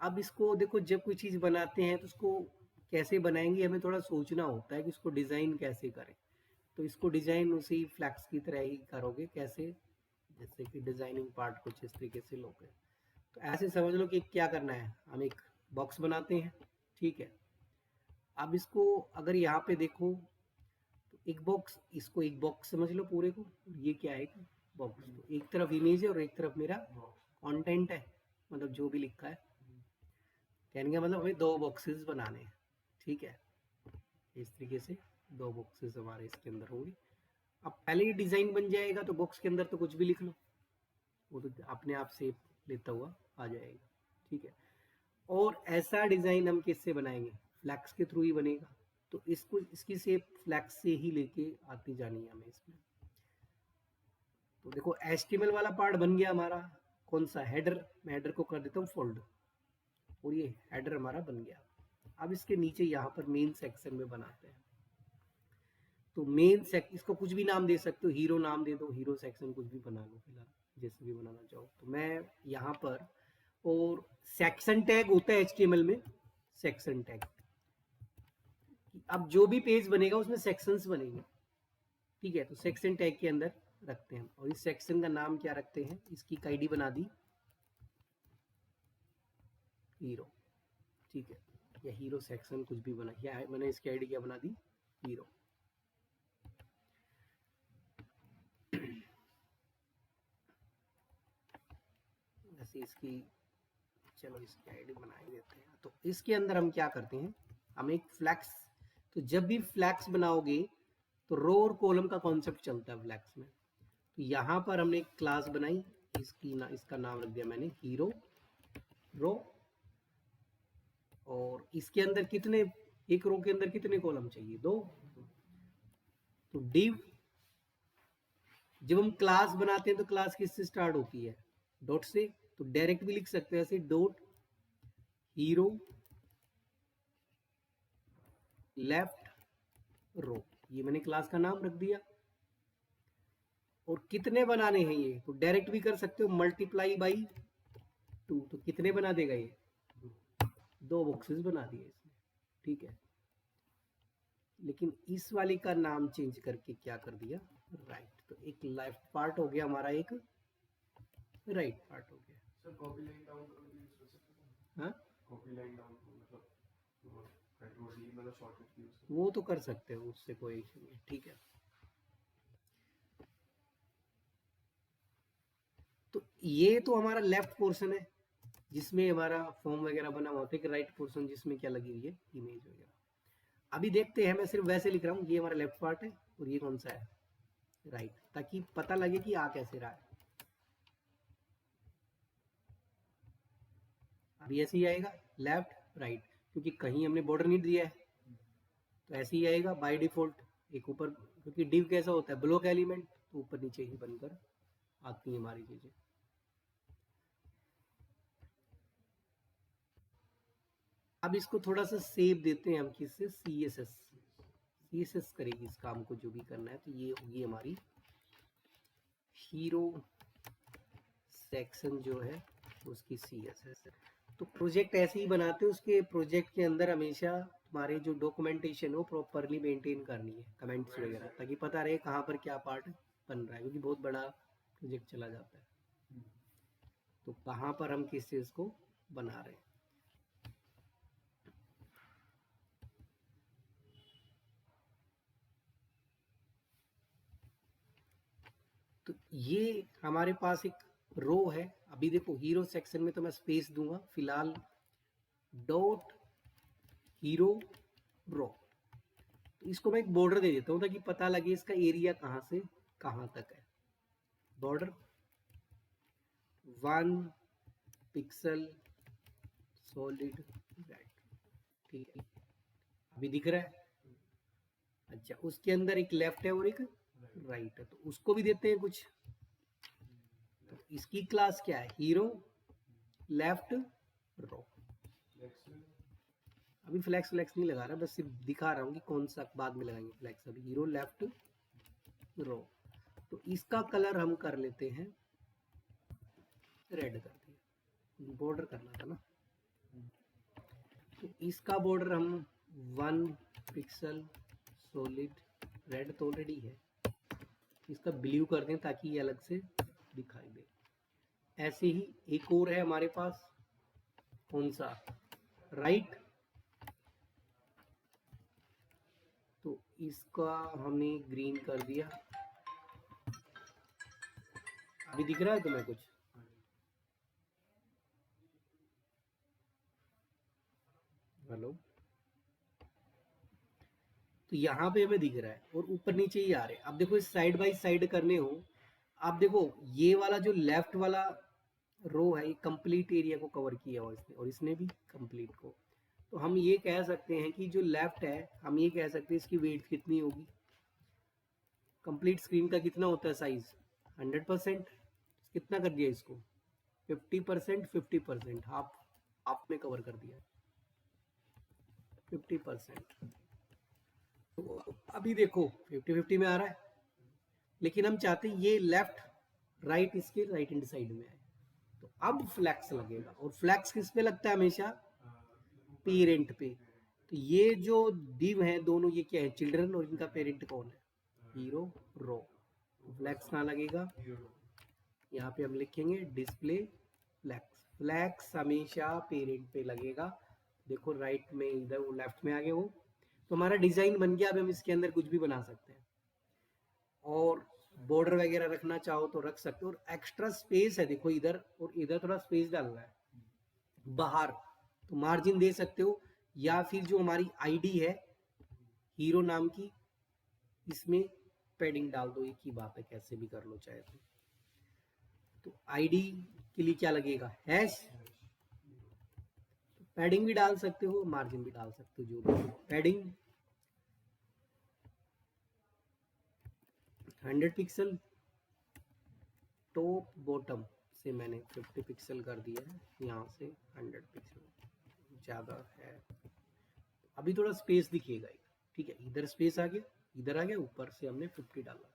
अब इसको देखो, जब कोई चीज बनाते हैं तो उसको कैसे बनाएंगे, हमें थोड़ा सोचना होता है कि इसको डिजाइन कैसे करें। तो इसको डिजाइन उसी फ्लैक्स की तरह ही करोगे, कैसे, जैसे कि डिजाइनिंग पार्ट कुछ इस तरीके से लोगे। तो ऐसे समझ लो कि क्या करना है, हम एक बॉक्स बनाते हैं, ठीक है। अब इसको अगर यहाँ पे देखो तो एक बॉक्स, इसको एक बॉक्स समझ लो पूरे को, ये क्या है, बॉक्स। तो एक तरफ इमेज है और एक तरफ मेरा कंटेंट है, मतलब जो भी लिखा है। कहने का मतलब हमें दो बॉक्सेस बनाने हैं, ठीक है। इस तरीके से दो बॉक्सेस हमारे इसके अंदर होंगे। अब पहले ही डिजाइन बन जाएगा तो बॉक्स के अंदर तो कुछ भी लिख लो, वो तो अपने आप से लेता हुआ आ जाएगा, ठीक है। और ऐसा डिजाइन हम किससे बनाएंगे, फ्लैक्स के थ्रू ही बनेगा। तो इसको, इसकी शेप फ्लैक्स से ही लेके आती जानी है हमें इसमें। तो देखो HTML वाला पार्ट बन गया हमारा, कौन सा, हेडर। मैं हेडर को कर देता हूँ फोल्ड, और ये हेडर हमारा बन गया। अब इसके नीचे यहाँ पर मेन सेक्शन में बनाते हैं। तो मेन सेक्शन, इसको कुछ भी नाम दे सकते हो, हीरो नाम दे दो, हीरो सेक्शन कुछ भी बना लो फिलहाल, जैसे भी बनाना चाहो। तो मैं यहाँ पर, और सेक्शन टैग होता है HTML में, सेक्शन टैग। अब जो भी पेज बनेगा उसमें सेक्शंस बनेंगे, ठीक है। तो सेक्शन टैग के अंदर रखते हैं, और इस सेक्शन का नाम क्या रखते हैं, इसकी आईडी बना दी हीरो, ठीक है। या हीरो सेक्शन कुछ भी बना, या मैंने इसकी आईडी क्या बना दी, हीरो। ऐसे इसकी, चलो इसकी आईडी बना ही देते हैं। तो इसके अंदर हम क्या करते हैं, हम एक फ्लैक्स, तो जब भी फ्लैक्स बनाओगे तो रो और कॉलम का कॉन्सेप्ट चलता है फ्लैक्स में। तो यहाँ पर हमने एक क्लास बनाई, इसका नाम रख दिया मैंने हीरो रो। और इसके अंदर कितने, एक रो के अंदर कितने कॉलम चाहिए, दो। तो डिव, जब हम क्लास बनाते हैं तो क्लास किससे स्टार्ट होती है, डॉट से। तो डायरेक्ट भी लिख सकते हैं ऐसे, डॉट हीरो लेफ्ट रो, ये मैंने क्लास का नाम रख दिया। और कितने बनाने हैं ये, तो डायरेक्ट भी कर सकते हो, मल्टीप्लाई बाई 2, तो कितने बना देगा ये, 2 बॉक्सेस बना दिए इसने, ठीक है। लेकिन इस वाले का नाम चेंज करके क्या कर दिया, राइट। तो एक लेफ्ट पार्ट हो गया हमारा, एक राइट पार्ट हो गया। सर कॉपी लाइन डाउन करो यूज कर सकते हैं। हाँ, कॉपी लाइन डाउन मतलब कंट्रोल मतलब शॉर्टकट की यूज वो तो कर सकते हो, उससे कोई इशू नहीं, ठीक है। तो ये तो हमारा लेफ्ट पोर्शन है जिसमें हमारा फॉर्म वगैरह बना हुआ होता है, राइट पोर्शन जिसमें क्या लगी हुई है, इमेज वगैरह। अभी देखते हैं, मैं सिर्फ वैसे लिख रहा हूँ, ये हमारा लेफ्ट पार्ट है और ये कौन सा है, राइट, ताकि पता लगे कि आ कैसे रहा है। अभी ऐसे ही आएगा, लेफ्ट राइट, क्योंकि कहीं हमने बॉर्डर नहीं दिया है, तो ऐसे ही आएगा बाय डिफॉल्ट। एक ऊपर, क्योंकि डिव कैसा होता है, ब्लॉक एलिमेंट, तो ऊपर नीचे ही बनकर आती है हमारी चीजें। अब इसको थोड़ा सा सेव देते हैं हम किससे, CSS करेगी इस काम को जो भी करना है। तो ये होगी हमारी हीरो सेक्शन जो है उसकी CSS। तो प्रोजेक्ट ऐसे ही बनाते हैं, उसके प्रोजेक्ट के अंदर हमेशा हमारे जो डॉक्यूमेंटेशन हो प्रॉपरली मेंटेन करनी है, कमेंट्स वगैरह, ताकि पता रहे कहाँ पर क्या पार्ट बन रहा है, क्योंकि बहुत बड़ा प्रोजेक्ट चला जाता है। तो कहाँ पर हम किस चीज़ को बना रहे हैं। तो ये हमारे पास एक रो है। अभी देखो हीरो सेक्शन में तो मैं स्पेस दूंगा फिलहाल, डॉट हीरो रो। तो इसको मैं एक बॉर्डर दे देता हूँ ताकि पता लगे इसका एरिया कहाँ से कहाँ तक है। बॉर्डर 1 पिक्सल सॉलिड रेड, ठीक है, अभी दिख रहा है। अच्छा, उसके अंदर एक लेफ्ट है और एक राइट है, तो उसको भी देते हैं कुछ। तो इसकी क्लास क्या है, हीरो लेफ्ट रो। अभी फ्लैक्स नहीं लगा रहा, बस सिर्फ दिखा रहा हूँ कि कौन सा बाद में लगाएंगे फ्लैक्स। अभी हीरो लेफ्ट रो। तो इसका कलर हम कर लेते हैं रेड कर दिया, बॉर्डर करना था ना। तो इसका बॉर्डर हम 1 पिक्सल सॉलिड रेड तो ऑलरेडी है, इसका ब्लू कर दें ताकि ये अलग से दिखाई दे। ऐसे ही एक और है हमारे पास, कौन सा, राइट। तो इसका हमने ग्रीन कर दिया। अभी दिख रहा है तुम्हें कुछ, हेलो। तो यहाँ पे हमें दिख रहा है और ऊपर नीचे ही आ रहे हैं। अब देखो इस साइड बाय साइड करने हो, आप देखो ये वाला जो लेफ्ट वाला रो है, ये कंप्लीट एरिया को कवर किया हुआ इसने, और इसने भी कंप्लीट को। तो हम ये कह सकते हैं कि जो लेफ्ट है, हम ये कह सकते हैं इसकी वेट कितनी होगी, कंप्लीट स्क्रीन का कितना होता है साइज, 100%। कितना कर दिया इसको, 50%, 50%, हाफ में कवर कर दिया 50%। तो अभी देखो 50-50 में आ रहा है, लेकिन हम चाहते हैं ये लेफ्ट राइट इसके राइट हैंड साइड में है। तो अब फ्लैक्स लगेगा, और फ्लैक्स किस पे लगता है हमेशा, पेरेंट पे। तो ये जो डिव है दोनों, ये क्या है, चिल्ड्रन, और इनका पेरेंट कौन है, हीरो रो। फ्लैक्स कहाँ लगेगा, यहाँ पे हम लिखेंगे डिस्प्ले फ्लैक्स। फ्लैक्स हमेशा पेरेंट पे लगेगा। देखो राइट में इधर, वो लेफ्ट में आ गया वो। तो हमारा डिजाइन बन गया। अब हम इसके अंदर कुछ भी बना सकते हैं, और बॉर्डर वगैरह रखना चाहो तो रख सकते हो। और एक्स्ट्रा स्पेस है, देखो इधर और इधर थोड़ा स्पेस डालना है बाहर, तो मार्जिन दे सकते हो, या फिर जो हमारी आईडी है हीरो नाम की, इसमें पैडिंग डाल दो। एक ही बात है, कैसे भी कर लो चाहे तो आईडी के लिए क्या लगेगा, हैश। पैडिंग भी डाल सकते हो, मार्जिन भी डाल सकते हो, जो भी पैडिंग 100 पिक्सल, टॉप बॉटम से मैंने 50 पिक्सल कर दिया है, यहाँ से 100 पिक्सल ज़्यादा है। अभी थोड़ा स्पेस दिखेगा, ठीक है, इधर स्पेस आ गया, इधर आ गया, ऊपर से हमने 50 डाला था।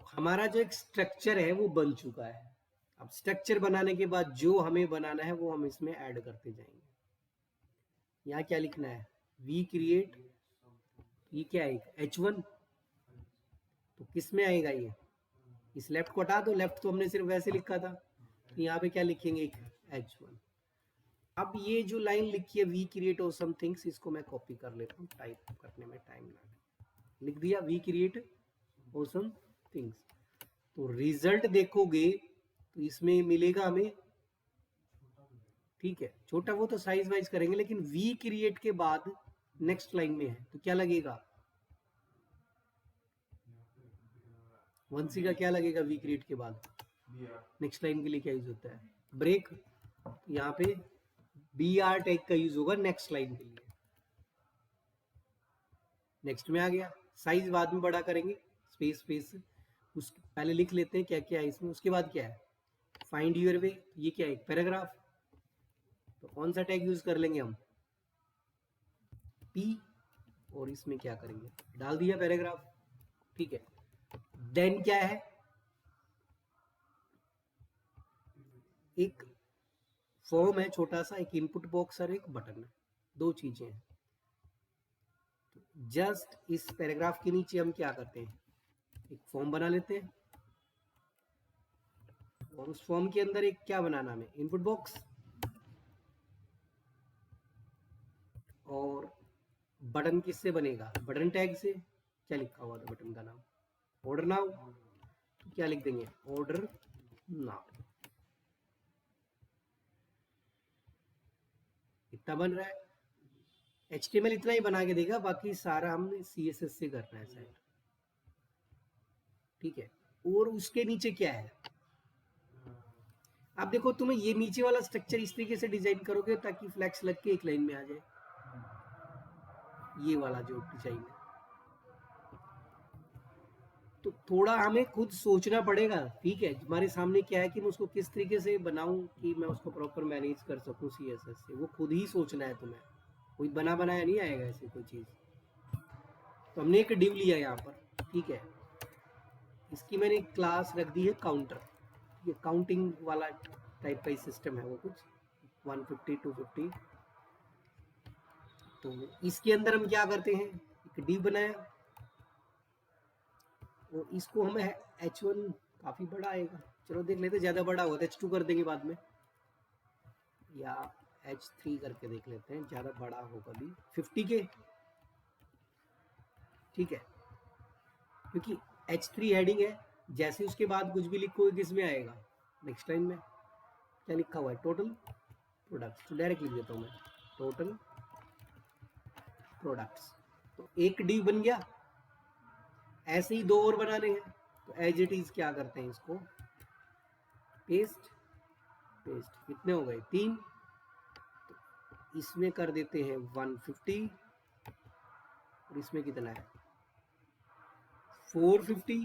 हमारा जो एक स्ट्रक्चर है वो बन चुका है। अब स्ट्रक्चर बनाने के बाद जो हमें बनाना है वो हम इसमें ऐड करते जाएंगे। यहाँ क्या लिखना है, वी क्रिएट, ये क्या है H1, तो किस में आएगा ये, इस लेफ्ट को हटा दो, लेफ्ट तो हमने सिर्फ वैसे लिखा था, तो यहाँ पे क्या लिखेंगे एक H1। अब ये जो लाइन लिखी है वी क्रिएट ऑसम थिंग्स, इसको मैं कॉपी कर लेता हूँ, टाइप करने में टाइम लगा, लिख दिया वी क्रिएट ऑसम थिंग्स। तो रिजल्ट देखोगे तो इसमें मिलेगा हमें, ठीक है, छोटा वो तो साइज वाइज करेंगे, लेकिन वी क्रिएट के बाद नेक्स्ट लाइन में है तो क्या लगेगा, 1C का क्या लगेगा वी क्रिएट के बाद, नेक्स्ट लाइन के लिए क्या यूज होता है, ब्रेक, यहाँ पे BR टैग का यूज होगा नेक्स्ट लाइन के लिए। नेक्स्ट में आ गया, साइज बाद में बड़ा करेंगे, स्पेस स्पेस उस पहले लिख लेते हैं क्या क्या है इसमें। उसके बाद क्या है, फाइंड यूर वे, ये क्या है, पैराग्राफ, तो कौन सा टैग यूज कर लेंगे हम, P, और इसमें क्या करेंगे, डाल दिया पैराग्राफ, ठीक है। देन क्या है, एक फॉर्म है छोटा सा, एक इनपुट बॉक्स और एक बटन है, दो चीजें हैं। जस्ट इस पैराग्राफ के नीचे हम क्या करते हैं, एक फॉर्म बना लेते हैं, और उस फॉर्म के अंदर एक क्या बनाना हमें, इनपुट बॉक्स, और बटन किससे बनेगा, बटन टैग से, क्या लिखा हुआ था बटन का नाम, ऑर्डर नाउ, तो क्या लिख देंगे, ऑर्डर नाउ। इतना बन रहा है, HTML इतना ही बना के देगा, बाकी सारा हमने CSS से करना है साइड, ठीक है। और उसके नीचे क्या है, आप देखो तुम्हें ये नीचे वाला स्ट्रक्चर इस तरीके से डिजाइन करोगे ताकि फ्लैक्स लग के एक लाइन में आ जाए, ये वाला जो डिजाइन है, तो थोड़ा हमें खुद सोचना पड़ेगा, ठीक है। हमारे सामने क्या है कि मैं उसको किस तरीके से बनाऊं कि मैं उसको प्रॉपर मैनेज कर सकूं CSS से, वो खुद ही सोचना है तुम्हें, कोई बना बनाया नहीं आएगा ऐसी कोई चीज। तो हमने एक डिव लिया यहाँ पर, ठीक है, इसकी मैंने एक क्लास रख दी है काउंटर, ये काउंटिंग वाला टाइप का ही सिस्टम है वो, कुछ 150 250। तो इसके अंदर हम क्या करते हैं, एक डिव बनाया, और इसको हमें H1 काफी बड़ा आएगा, चलो देख लेते, ज्यादा बड़ा होगा तो H2 कर देंगे बाद में, या H3 करके देख लेते हैं, ज्यादा बड़ा होगा भी 50 के, ठीक है, क्योंकि H3 हेडिंग है, जैसे उसके बाद कुछ भी लिखोगे किस में आएगा, नेक्स्ट लाइन में क्या लिखा हुआ है, टोटल प्रोडक्ट्स, तो डायरेक्ट लिख देता हूँ मैं, टोटल प्रोडक्ट्स। तो एक डिव बन गया, ऐसे ही दो और बनाने हैं, तो एज इट इज क्या करते हैं, इसको पेस्ट पेस्ट, कितने हो गए 3, तो इसमें कर देते हैं 150, और इसमें कितना है 450,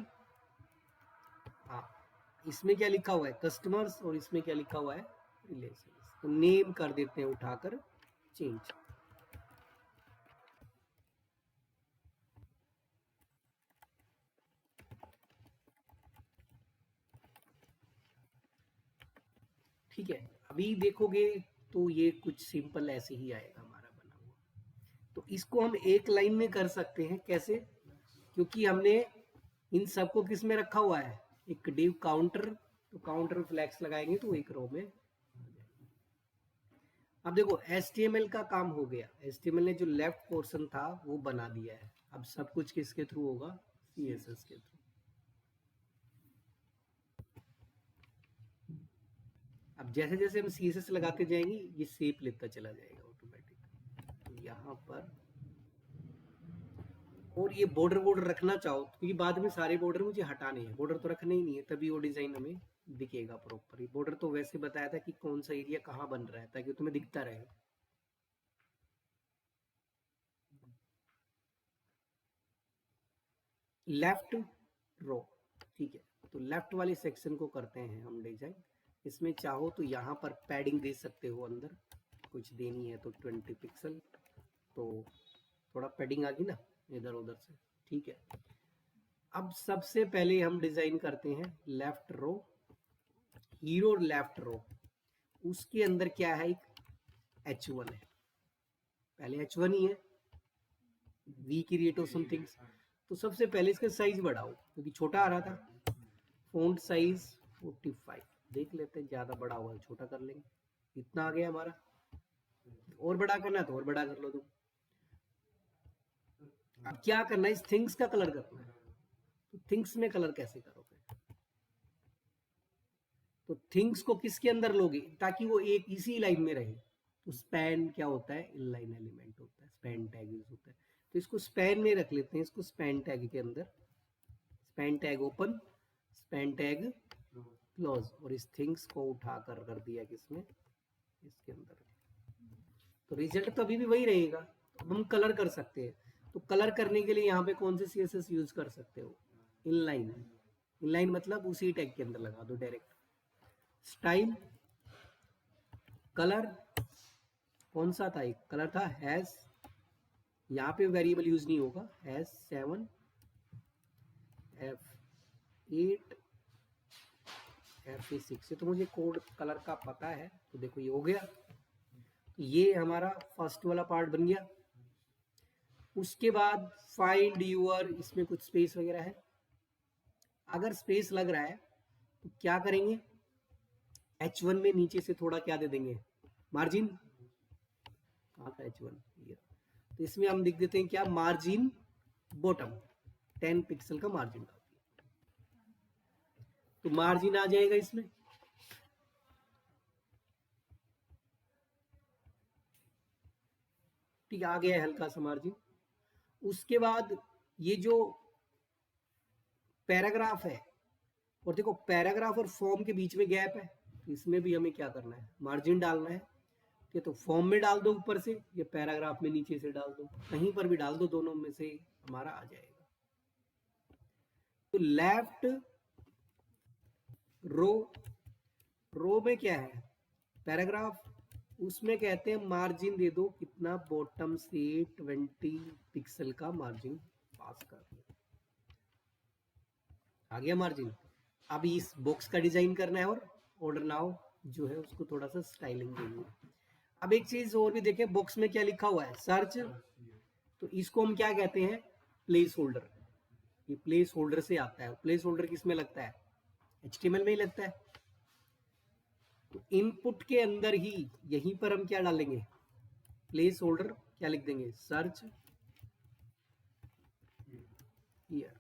हाँ, इसमें क्या लिखा हुआ है कस्टमर्स, और इसमें क्या लिखा हुआ है रिलेशन, तो नेम कर देते हैं उठाकर चेंज। ठीक है, अभी देखोगे तो ये कुछ सिंपल ऐसे ही आएगा हमारा बना हुआ। तो इसको हम एक लाइन में कर सकते हैं, कैसे, क्योंकि हमने इन सबको किस में रखा हुआ है, एक डिव काउंटर, तो काउंटर फ्लैक्स लगाएंगे तो एक रो में। अब देखो HTML का काम हो गया, HTML ने जो लेफ्ट पोर्शन था वो बना दिया है, अब सब कुछ किसके थ्रू होगा, CSS के थ्रू। अब जैसे जैसे हम CSS लगाते जाएंगे ये शेप लेता चला जाएगा ऑटोमेटिक, तो यहाँ पर, और ये बॉर्डर रखना चाहो, क्योंकि बाद में सारे बॉर्डर मुझे हटाने हैं, बॉर्डर तो रखने ही नहीं है, तभी वो डिजाइन हमें दिखेगा प्रॉपर। बॉर्डर तो वैसे बताया था कि कौन सा एरिया कहाँ बन रहा है, ताकि तुम्हें दिखता रहे। लेफ्ट रो, ठीक है, तो लेफ्ट वाले सेक्शन को करते हैं हम डिजाइन। इसमें चाहो तो यहाँ पर पैडिंग दे सकते हो, अंदर कुछ देनी है तो 20 पिक्सल, तो थोड़ा पैडिंग आ गई ना इधर उधर से, ठीक है। अब सबसे पहले हम डिजाइन करते हैं लेफ्ट रो, हीरो लेफ्ट रो, उसके अंदर क्या है, एक H1 है, पहले H1 ही है, वी क्रिएट ऑफ समथिंग। तो सबसे पहले इसका साइज बढ़ाओ क्योंकि छोटा आ रहा था, फॉन्ट साइज 45, देख लेते हैं ज्यादा बड़ा हुआ है, छोटा कर लेंगे, इतना आ गया हमारा, और बड़ा करना है तो और बड़ा कर लो तुम। अब क्या करना है, इस थिंग्स का कलर करना है, तो थिंग्स में कलर कैसे करोगे, तो थिंग्स को किसके अंदर लोगे ताकि वो एक इसी लाइन में रहे, तो स्पैन क्या होता है, इनलाइन एलिमेंट होता है, स्पैन टैग यूज होता है, तो इसको स्पैन में रख लेते हैं, इसको स्पैन टैग के अंदर, span tag open, span tag close, और इस थिंग्स को उठा कर दिया किसमें, इसके अंदर, तो रिजल्ट तो अभी भी वही रहेगा। तो हम कलर कर सकते हैं, तो कलर करने के लिए यहाँ पे कौन से CSS यूज कर सकते हो, इनलाइन, इनलाइन मतलब उसी टैग के अंदर लगा दो डायरेक्ट, स्टाइल, कलर, कौन सा था, एक कलर था हैज, यहाँ पे वेरिएबल यूज नहीं होगा, हैज 7 F8 F6 से, तो मुझे कोड कलर का पता है, तो देखो ये हो गया, ये हमारा फर्स्ट वाला पार्ट बन गया। उसके बाद फाइंड यूर, इसमें कुछ स्पेस वगैरह है, अगर स्पेस लग रहा है तो क्या करेंगे, H1 में नीचे से थोड़ा क्या दे देंगे, मार्जिन, कहाँ था H1 ये, तो इसमें हम लिख देते हैं क्या, मार्जिन बॉटम, 10 पिक्सल का मार्जिन डाल दिया, तो मार्जिन आ जाएगा इसमें, ठीक आ गया है हल्का सा मार्जिन। उसके बाद ये जो पैराग्राफ है, और देखो पैराग्राफ और फॉर्म के बीच में गैप है, तो इसमें भी हमें क्या करना है, मार्जिन डालना है, ये तो फॉर्म में डाल दो ऊपर से, ये पैराग्राफ में नीचे से डाल दो, कहीं पर भी डाल दो, दोनों में से हमारा आ जाएगा। तो लेफ्ट रो, रो में क्या है, पैराग्राफ, उसमें कहते हैं मार्जिन दे दो कितना, बॉटम से 20 पिक्सल का मार्जिन पास कर दो, आ गया मार्जिन। अब इस बॉक्स का डिजाइन करना है और ऑर्डर नाउ जो है उसको थोड़ा सा स्टाइलिंग देनी है। अब एक चीज और भी देखें, बॉक्स में क्या लिखा हुआ है, सर्च, तो इसको हम क्या कहते हैं, प्लेस होल्डर, ये प्लेस होल्डर से आता है, प्लेस होल्डर किस में लगता है, HTML में ही लगता है, तो इनपुट के अंदर ही यहीं पर हम क्या डालेंगे, प्लेस होल्डर, क्या लिख देंगे, सर्च हियर,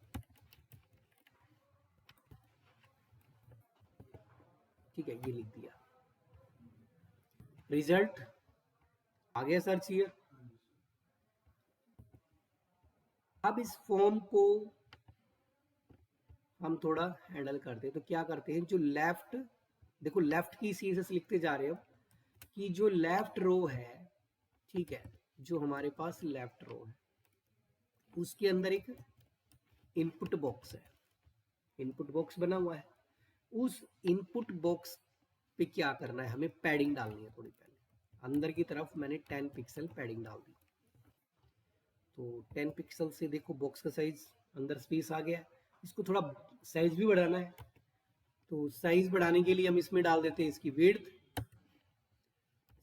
ठीक है, ये लिख दिया, रिजल्ट आ गया सर्च हियर। अब इस फॉर्म को हम थोड़ा हैंडल करते हैं, तो क्या करते हैं, जो लेफ्ट, देखो लेफ्ट की CSS लिखते जा रहे हो, कि जो लेफ्ट रो है, ठीक है, जो हमारे पास लेफ्ट रो है, उसके अंदर एक इनपुट बॉक्स है, इनपुट बॉक्स बना हुआ है, उस इनपुट बॉक्स पे क्या करना है, हमें पैडिंग डालनी है थोड़ी पहले, अंदर की तरफ मैंने 10 पिक्सल पैडिंग डाल दी, तो 10 पिक्सल से देखो बॉक्स का साइज, अंदर स्पेस आ गया, इसको थोड़ा साइज भी बढ़ाना है, तो साइज बढ़ाने के लिए हम इसमें डाल देते हैं इसकी विड्थ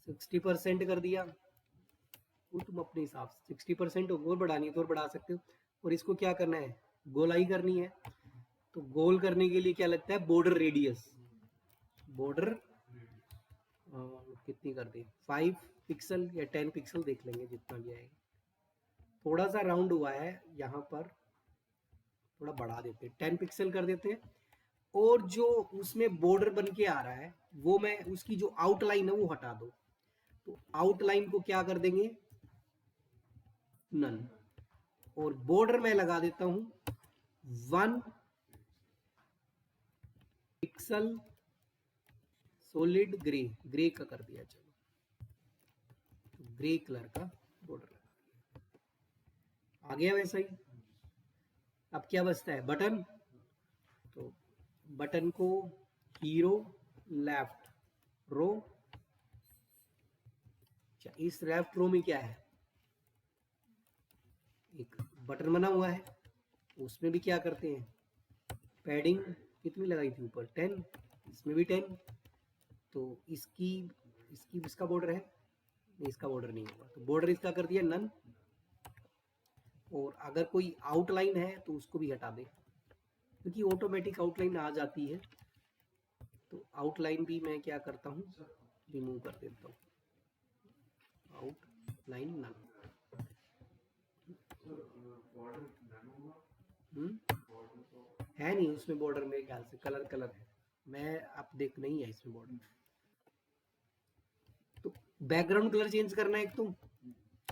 60% कर दिया, वो तुम अपने हिसाब से 60% और बढ़ानी है तो और बढ़ा सकते हो, और इसको क्या करना है, गोलाई करनी है, तो गोल करने के लिए क्या लगता है, बॉर्डर रेडियस, बॉर्डर कितनी कर दी, 5 पिक्सल या 10 पिक्सल देख लेंगे जितना भी आएगा, थोड़ा सा राउंड हुआ है यहाँ पर, थोड़ा बढ़ा देते हैं, 10 पिक्सल कर देते हैं, और जो उसमें बॉर्डर बन के आ रहा है वो मैं, उसकी जो आउटलाइन है वो हटा दो, तो आउटलाइन को क्या कर देंगे, नन, और बॉर्डर में लगा देता हूं 1 पिक्सल सॉलिड ग्रे, ग्रे का कर दिया, चलो तो ग्रे कलर का बॉर्डर लगा दिया, आ गया वैसा ही। अब क्या बचता है, बटन, तो बटन को हीरो लेफ्ट रो, इस लेफ्ट रो में क्या है, एक बटन बना हुआ है, उसमें भी क्या करते हैं, पैडिंग कितनी लगाई थी ऊपर, 10, इसमें भी 10। तो इसकी इसका बॉर्डर है, इसका बॉर्डर नहीं होगा, तो बॉर्डर इसका कर दिया नन। और अगर कोई आउटलाइन है तो उसको भी हटा दे, क्योंकि ऑटोमेटिक आउटलाइन आ जाती है। तो आउटलाइन भी मैं क्या करता हूँ, रिमूव कर देता हूँ, आउटलाइन नन। है नहीं उसमें बॉर्डर, मेरे ख्याल से कलर है, मैं आप देख नहीं है इसमें बॉर्डर। तो बैकग्राउंड कलर चेंज करना है एक, तो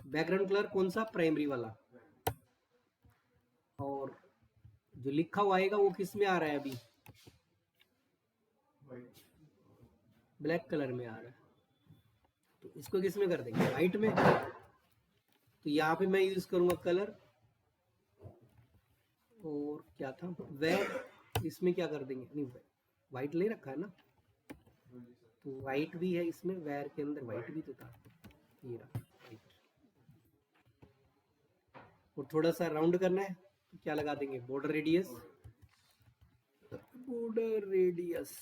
बैकग्राउंड कलर कौन सा, प्राइमरी वाला। और जो लिखा हुआ आएगा वो किस में आ रहा है अभी, ब्लैक कलर में आ रहा है। तो इसको किस में कर देंगे, व्हाइट में। तो यहाँ पे मैं यूज करूंगा कलर, और क्या था, वेर, इसमें क्या कर देंगे, नहीं व्हाइट ले रखा है ना, तो व्हाइट भी है इसमें, वेर के अंदर व्हाइट भी तो था, ये रहा व्हाइट। और थोड़ा सा राउंड करना है तो क्या लगा देंगे, बॉर्डर रेडियस, बॉर्डर रेडियस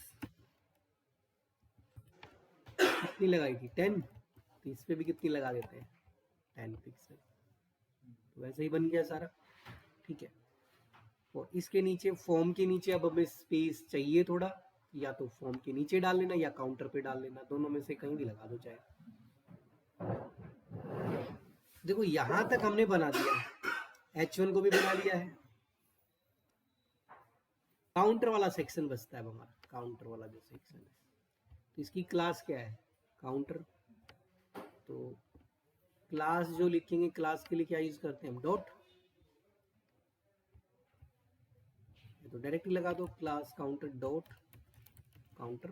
कितनी लगाई थी, 10। तो इस पे भी कितनी लगा देते हैं, 10 पिक्सल। तो वैसे ही बन गया सारा, ठीक है। और इसके नीचे, फॉर्म के नीचे अब हमें स्पेस चाहिए थोड़ा, या तो फॉर्म के नीचे डाल लेना या काउंटर पे डाल लेना, दोनों में से कहीं भी लगा दो चाहे। देखो यहां तक हमने बना दिया, H1 को भी बना लिया है। काउंटर वाला सेक्शन बचता है अब हमारा, काउंटर वाला जो सेक्शन है, तो इसकी क्लास क्या है, काउंटर। तो क्लास जो लिखेंगे, क्लास के लिए क्या यूज करते हैं हम, डॉट। तो डायरेक्टली लगा दो, क्लास काउंटर डॉट काउंटर।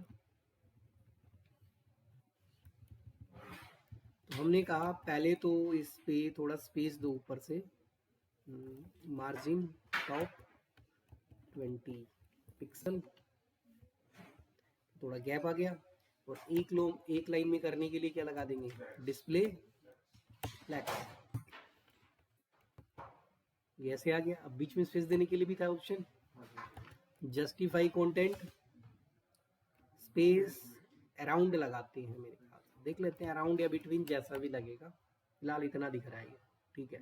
तो हमने कहा पहले तो इस पे थोड़ा स्पेस दो ऊपर से, मार्जिन टॉप 20 पिक्सल, थोड़ा गैप आ गया। और एक लाइन में करने के लिए क्या लगा देंगे, डिस्प्ले फ्लैक्स, ये ऐसे आ गया। अब बीच में स्पेस देने के लिए भी था option, justify content, space around लगाते हैं मेरे ख्याल से, देख लेते हैं अराउंड या बिटवीन, जैसा भी लगेगा, फिलहाल इतना दिख रहा है, ठीक है।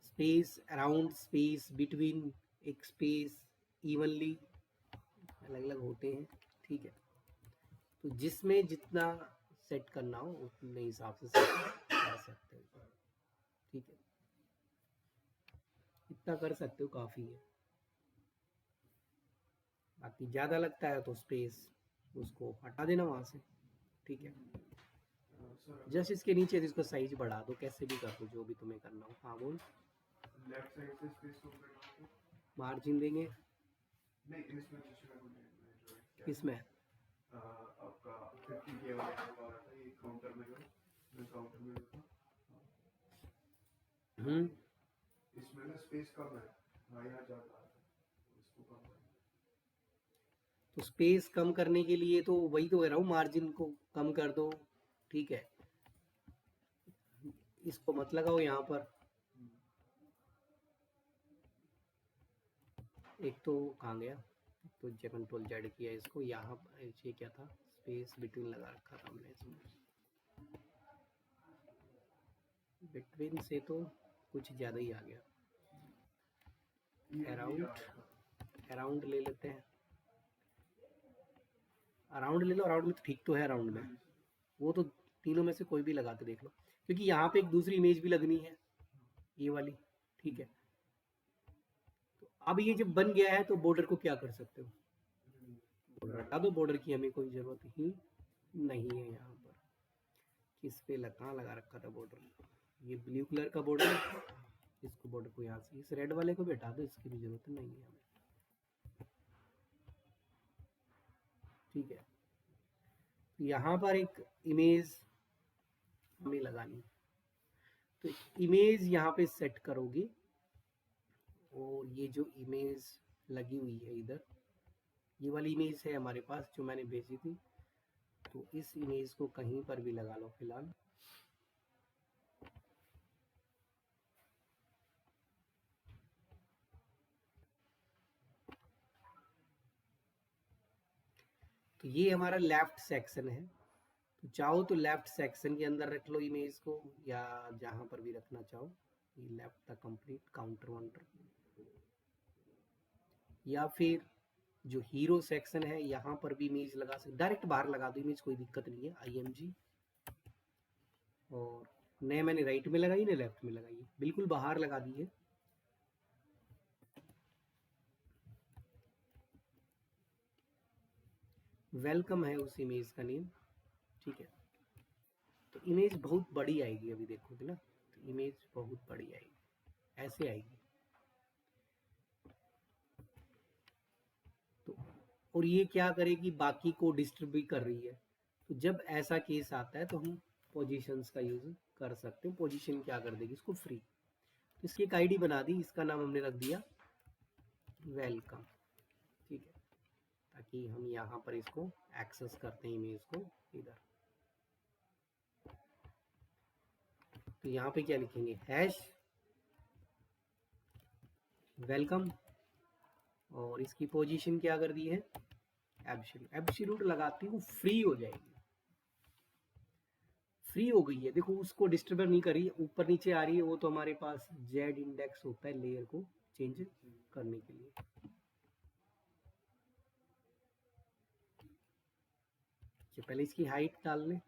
स्पेस अराउंड, स्पेस बिटवीन, एक स्पेस इवनली, अलग अलग होते हैं, ठीक है। तो जिसमें जितना सेट करना हो उतने हिसाब से सेट कर सकते हो, ठीक है। इतना कर सकते हो, काफी है। बाकी ज्यादा लगता है तो स्पेस उसको हटा देना वहां से, ठीक है। जस्ट इसके नीचे इसको साइज बढ़ा दो, कैसे भी कर दो, जो भी तुम्हें करना हो। हाँ बोल, लेफ्ट साइड से स्पेस को करना, मार्जिन देंगे नहीं इसमें जो किसमें, आपका 50 के वाला आ रहा था, ये काउंटर में करो, मैं काउंटर में रखा। इसमें ना स्पेस कम है, हाँ यहाँ ज्यादा है, इसको कम करना। तो स्पेस कम करने के लिए तो वही तो कह रहा हूँ, मार्जिन को कम कर दो, ठीक है। इसको मत लगाओ यहाँ पर, एक तो कहाँ गया, तो कंट्रोल जेड किया इसको, यहाँ ये क्या था, स्पेस बिटवीन लगा रखा था हमने इसमें, बिटवीन से तो कुछ ज़्यादा ही आ गया। अराउंड ले लेते हैं, अराउंड ले लो, अराउंड में तो ठीक तो है, अराउंड में वो तो तीनों में से कोई भी लगा के देख लो, क्योंकि यहाँ पे एक दूसरी इमेज भी लगनी है, ये वाली, ठीक है। तो अब ये जब बन गया है तो बॉर्डर को क्या कर सकते हो, बॉर्डर हटा दो, बॉर्डर की हमें कोई जरूरत ही नहीं है। यहाँ पर किस पे कहाँ लगा रखा था बॉर्डर, ये ब्लू कलर का बॉर्डर, इसको बॉर्डर को यहाँ से, इस रेड वाले को भी हटा दो, इसकी भी जरूरत नहीं है हमें, ठीक है। यहाँ पर एक इमेज हमें लगानी, तो इमेज यहाँ पे सेट करोगे, और ये जो इमेज लगी हुई है इधर, ये वाली इमेज है हमारे पास जो मैंने भेजी थी, तो इस इमेज को कहीं पर भी लगा लो फिलहाल, तो ये हमारा लेफ्ट सेक्शन है, तो चाहो तो लेफ्ट सेक्शन के अंदर रख लो इमेज को, या जहां पर भी रखना चाहो, ये लेफ्ट द कंप्लीट काउंटर वाउंटर, या फिर जो हीरो सेक्शन है यहाँ पर भी इमेज लगा सकते, डायरेक्ट बाहर लगा दो इमेज, कोई दिक्कत नहीं है। IMG, और नए मैंने राइट में लगाई ना लेफ्ट में लगाई, बिल्कुल बाहर लगा दी है। वेलकम है उस इमेज का नेम, ठीक है। तो इमेज बहुत बड़ी आएगी, अभी देखोगे ना, तो इमेज बहुत बड़ी आएगी, ऐसे आएगी। तो और ये क्या करेगी, बाकी को डिस्टर्ब भी कर रही है। तो जब ऐसा केस आता है तो हम पोजीशंस का यूज कर सकते हैं। पोजीशन क्या कर देगी, इसको फ्री। तो इसकी एक आईडी बना दी, इसका नाम हमने रख दिया वेलकम, ठीक है, ताकि हम यहाँ पर इसको एक्सेस करते हैं इमेज को इधर। तो यहाँ पे क्या लिखेंगे, हैश वेलकम, और इसकी पोजीशन क्या कर दी है, एब्सोल्यूट। एब्सोल्यूट लगाती हूँ, फ्री हो जाएगी, फ्री हो गई है। देखो उसको डिस्टर्ब नहीं करी, ऊपर नीचे आ रही है, वो तो हमारे पास जेड इंडेक्स होता है लेयर को चेंज करने के लिए। पहले इसकी हाइट डाल लें,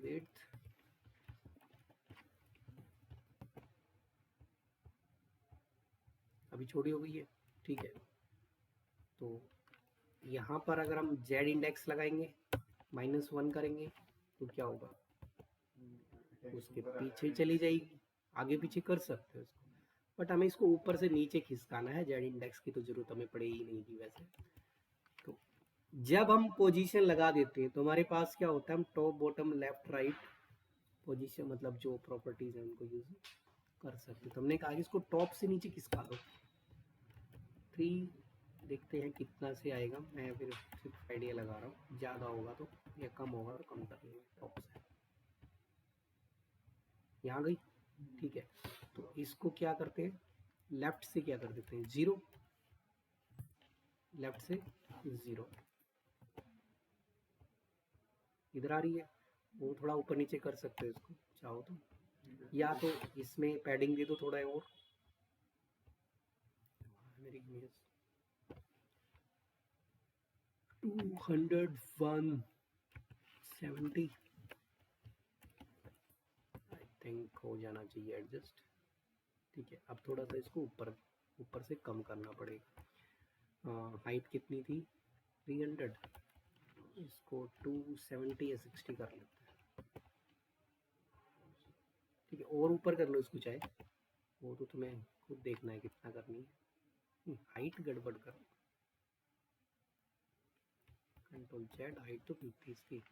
विड्थ, अभी छोटी हो गई है, ठीक है। तो यहाँ पर अगर हम जेड इंडेक्स लगाएंगे, -1 करेंगे, तो क्या होगा, उसके पीछे चली जाएगी। आगे पीछे कर सकते हो इसको, बट हमें इसको ऊपर से नीचे खिसकाना है, जेड इंडेक्स की तो जरूरत हमें पड़ेगी नहीं थी वैसे। तो जब हम पोजीशन लगा देते हैं तो हमारे पास क्या होता है, हम top bottom left right position, मतलब जो प्रॉपर्टीज है उनको यूज कर सकते। तो हमने कहा कि इसको टॉप से नीचे खिसका दो, 3, देखते हैं कितना से आएगा। मैं फिर सिर्फ आइडिया लगा रहा हूँ, ज़्यादा होगा तो या कम होगा तो कम कर लेंगे टॉप से। यहाँ गई, ठीक है। तो इसको क्या करते हैं, लेफ्ट से क्या कर देते हैं, 0, लेफ्ट से 0, इधर आ रही है, वो थोड़ा ऊपर नीचे कर सकते हो इसको चाहो तो, या तो इसमें पैडिंग दे दो थोड़ा और। मेरी इमेज 270 आई थिंक हो जाना चाहिए एडजस्ट, ठीक है। अब थोड़ा सा इसको ऊपर से कम करना पड़ेगा। हाइट कितनी थी, 300, इसको 270 या 60 कर लेते हैं, ठीक है। और ऊपर कर लो इसको चाहे, वो तो तुम्हें खुद देखना है कितना करनी है। हाइट गड़बड़ कर, Ctrl+Z, हाइट तो ठीक थी इसकी,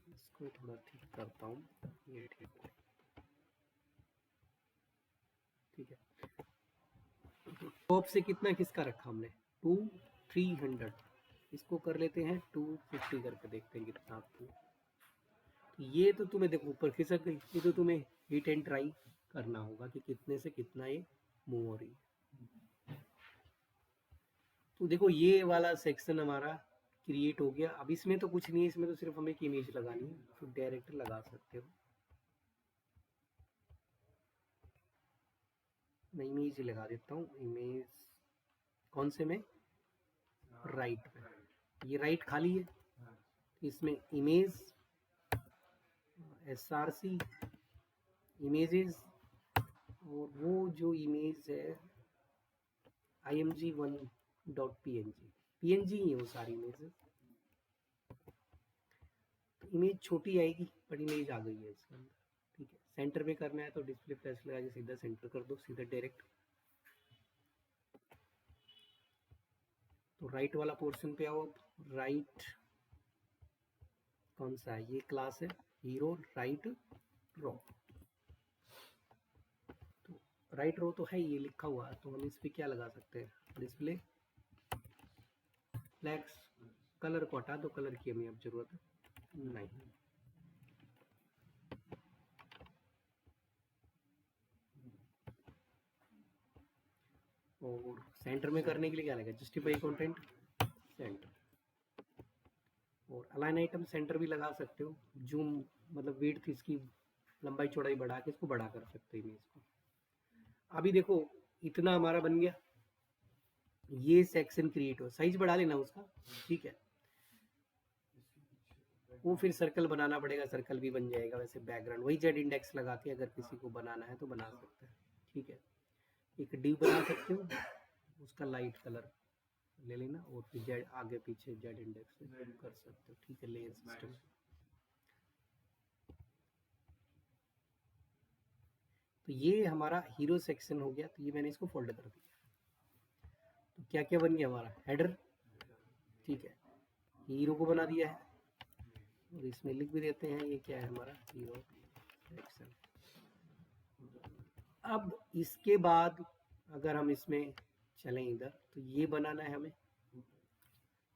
इसको थोड़ा ठीक करता हूँ, ये ठीक है, ठीक है। टॉप से कितना किसका रखा हमने, 300, इसको कर लेते हैं 250 करके, देखते हैं कितना आपको। ये तो तुम्हें देखो ऊपर खिसक गई, ये तो तुम्हें हिट एंड ट्राई करना होगा कि कितने से कितना ये मूव हो रही है। तो देखो ये वाला सेक्शन हमारा क्रिएट हो गया। अब इसमें तो कुछ नहीं है, इसमें तो सिर्फ हमें एक इमेज लगानी है, तो डायरेक्ट लगा सकते हो। मैं इमेज लगा देता हूँ, इमेज कौन से में, राइट में, ये राइट खाली है, इसमें इमेज, SRC इमेजेस, और वो जो इमेज है img1.png, PNG ही है वो सारी इमेजेस। तो इमेज छोटी आएगी पर इमेज आ गई है इसके अंदर, ठीक है। सेंटर पे करना है तो डिस्प्ले फ्लैश लगा के सीधा सेंटर कर दो, सीधा डायरेक्ट। तो राइट वाला पोर्शन पे आओ, राइट कौन सा है, ये क्लास है हीरो राइट रो। तो राइट रो तो है ये लिखा हुआ है, तो हम इस पे क्या लगा सकते हैं, डिस्प्ले फ्लैक्स। कलर को हटा दो, कलर की हमें अब जरूरत नहीं। और सेंटर में करने के लिए क्या लगेगा, जस्टिफाई कंटेंट सेंटर। और अलाइन आइटम सेंटर भी लगा सकते हो, जूम मतलब विड्थ इसकी लंबाई चौड़ाई बढ़ा के इसको बड़ा कर सकते हो इमेज को। अभी देखो इतना हमारा बन गया, ये सेक्शन क्रिएट हो, साइज बढ़ा लेना उसका, ठीक है। वो फिर सर्कल बनाना पड़ेगा, सर्कल भी बन जाएगा। वैसे बैकग्राउंड वही जेड इंडेक्स लगा के अगर किसी को बनाना है तो बना सकता है, ठीक है। एक डिव बना सकते हो, उसका लाइट कलर ले लेना और फिर जेड आगे पीछे जेड इंडेक्स कर सकते हो, ठीक है। लेयर सिस्टम, तो ये हमारा हीरो सेक्शन हो गया। तो ये मैंने इसको फोल्ड कर दिया। तो क्या क्या बन गया हमारा, हेडर, ठीक है, हीरो को बना दिया है। और इसमें लिख भी देते हैं ये क्या है हमारा हीरो सेक्शन। अब इसके बाद अगर हम इसमें चलें इधर, तो ये बनाना है हमें,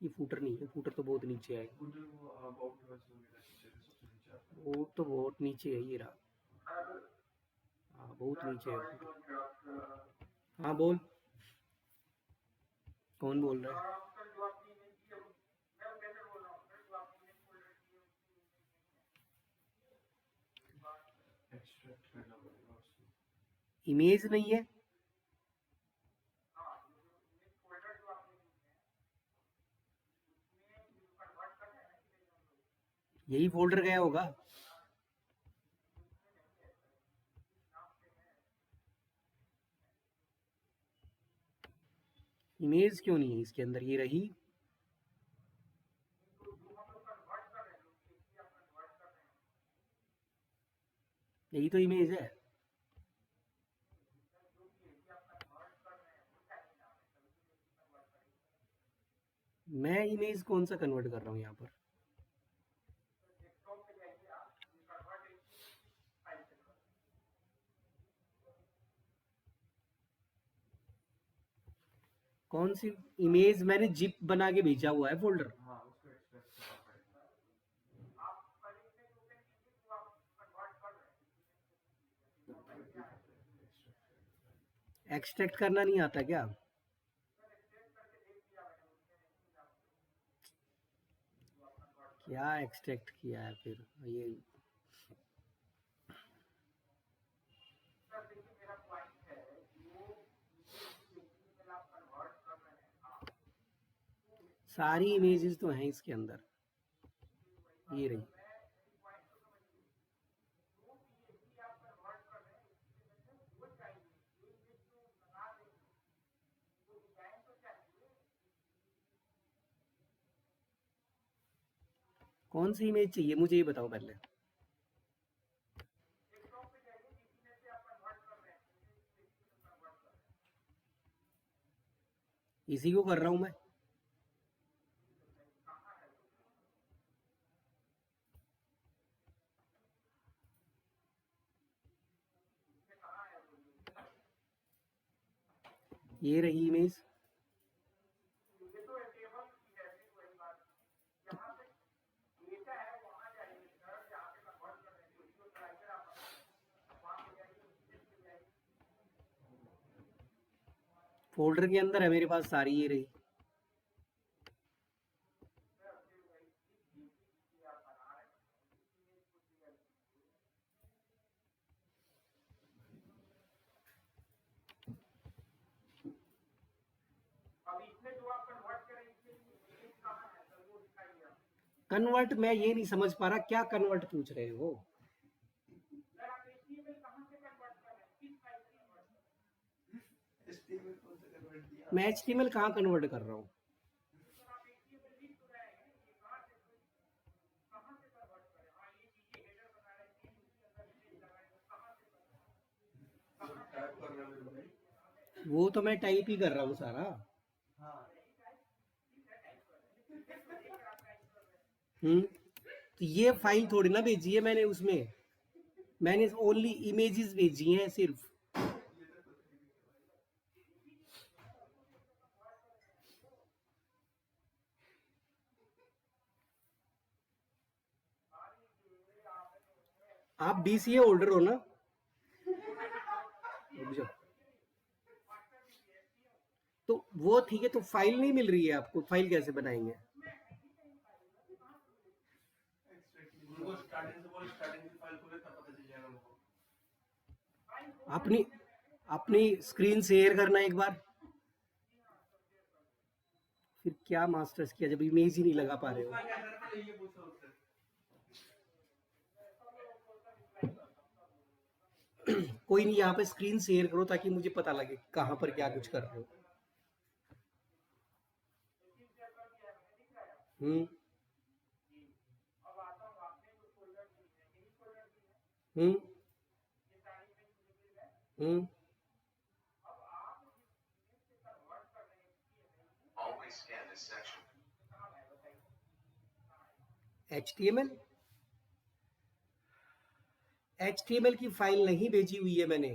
ये फूटर नहीं है, फूटर तो बहुत नीचे है, वो तो बहुत नीचे है, ये रहा, हाँ बहुत नीचे है। हाँ बोल, कौन बोल रहा है? इमेज नहीं है, यही फोल्डर गया होगा। इमेज क्यों नहीं है इसके अंदर, ये रही, यही तो इमेज है। मैं इमेज कौन सा कन्वर्ट कर रहा हूँ यहाँ पर, कौन सी इमेज मैंने जिप बना के भेजा हुआ है फोल्डर। हाँ उसको एक्सट्रैक्ट करना पड़ेगा। एक्सट्रैक्ट करना नहीं आता क्या? क्या एक्सट्रैक्ट किया है फिर ये, सारी इमेजेस तो हैं इसके अंदर, ये रही। कौन सी इमेज चाहिए मुझे ये बताओ पहले। इसी को कर रहा हूं मैं। ये रही इमेज, फोल्डर के अंदर है मेरे पास सारी, ये रही। कन्वर्ट मैं ये नहीं समझ पा रहा, क्या कन्वर्ट पूछ रहे हो? मैं HTML कहाँ कन्वर्ट कर रहा हूँ? वो तो मैं टाइप ही कर रहा हूँ सारा। तो ये फाइल थोड़ी ना भेजी है मैंने, उसमें मैंने ओनली इमेजेस भेजी हैं सिर्फ। आप BCA होल्डर हो ना? रुक जाओ। तो वो ठीक है, तो फाइल नहीं मिल रही है आपको, फाइल कैसे बनाएंगे? उनको स्टार्टिंग से बोलो, स्टार्टिंग की फाइल खोले तब पता चल जाएगा उनको। अपनी अपनी स्क्रीन शेयर करना एक बार। फिर क्या मास्टर्स किया जब इमेज ही नहीं लगा पा रहे हो? उसका क्या था, पहले ये पूछो उससे। कोई नहीं, यहाँ पे स्क्रीन शेयर करो ताकि मुझे पता लगे कहाँ पर क्या कुछ कर रहे हो। हम्म हम्म हम्म HTML HTML की फाइल नहीं भेजी हुई है मैंने।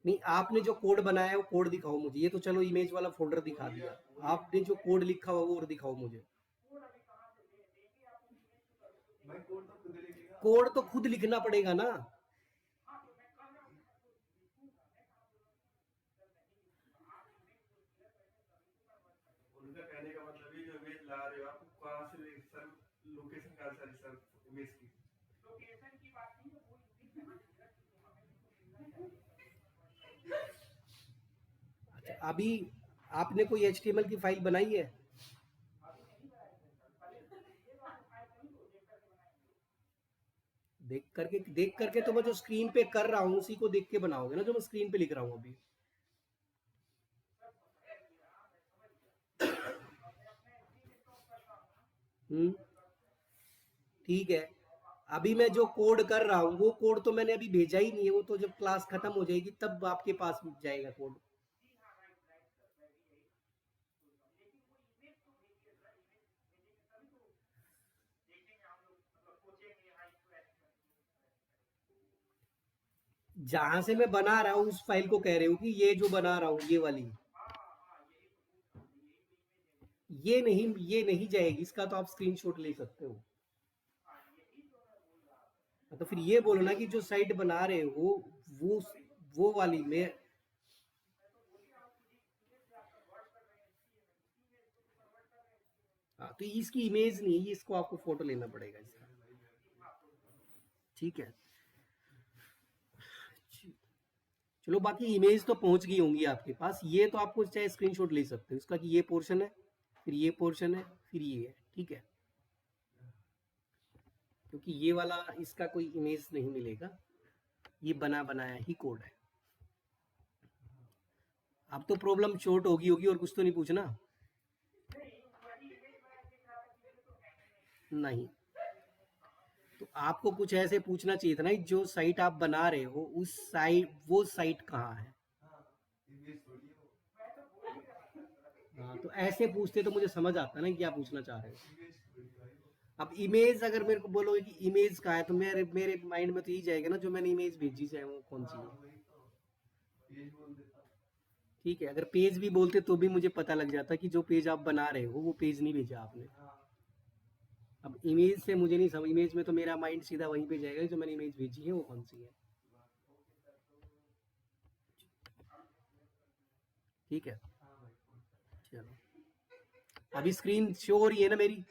नहीं, आपने जो कोड बनाया है वो कोड दिखाओ मुझे। ये तो चलो इमेज वाला फोल्डर दिखा दिया, आपने जो कोड लिखा हुआ वो और दिखाओ मुझे। भाई कोड तो खुद लिखेगा। कोड तो खुद लिखना पड़ेगा ना। उनका कहने का मतलब ये जो इमेज ला रहे हो आप कहाँ से सर, लोकेशन कहाँ से सर इमेज की? अच्छा, अभी आपने कोई HTML की फाइल बनाई है? देख करके तो मैं जो स्क्रीन पे कर रहा हूँ उसी को देख के बनाओगे ना, जो मैं स्क्रीन पे लिख रहा हूँ अभी। ठीक है, अभी मैं जो कोड कर रहा हूँ वो कोड तो मैंने अभी भेजा ही नहीं है, वो तो जब क्लास खत्म हो जाएगी तब आपके पास जाएगा कोड। जहां से मैं बना रहा हूँ उस फाइल को कह रहे हो कि ये जो बना रहा हूँ ये वाली? ये नहीं जाएगी, इसका तो आप स्क्रीनशॉट ले सकते हो। तो फिर ये बोलो ना कि जो साइट बना रहे हो वो वो वाली में। हाँ, तो इसकी इमेज नहीं है ये, इसको आपको फोटो लेना पड़ेगा इसका। ठीक है, चलो बाकी इमेज तो पहुंच गई होंगी आपके पास। ये तो आपको चाहे स्क्रीनशॉट ले सकते हो इसका कि ये पोर्शन है, फिर ये पोर्शन है, फिर ये है। ठीक है, क्योंकि ये वाला इसका कोई इमेज नहीं मिलेगा, ये बना बनाया ही कोड है। अब तो प्रॉब्लम शॉर्ट होगी होगी, और कुछ तो नहीं पूछना? नहीं, तो आपको कुछ ऐसे पूछना चाहिए था ना, जो साइट आप बना रहे हो उस साइट, वो साइट कहाँ है? हाँ, इमेज थोड़ी है वो, हाँ, तो ऐसे पूछते तो मुझे समझ आता ना क्या पूछना चाह रहे हो। इमेज थोड़ी भाई वो। अब इमेज अगर मेरे को बोलोगे कि इमेज कहाँ है, तो मेरे मेरे माइंड में तो यही जाएगा ना जो मैंने इमेज भेजी है वो कौन सी हाँ है। वही तो, पेज बोल देता। ठीक है, अगर पेज भी बोलते तो भी मुझे पता लग जाता कि जो पेज आप बना रहे हो वो पेज नहीं भेजा आपने। हाँ अब इमेज से मुझे नहीं समझ, इमेज में तो मेरा माइंड सीधा वहीं पे जाएगा जो मैंने इमेज भेजी है वो कौन सी है। ठीक है, हाँ भाई कौन सा? चलो अभी स्क्रीन शो हो रही है ना मेरी?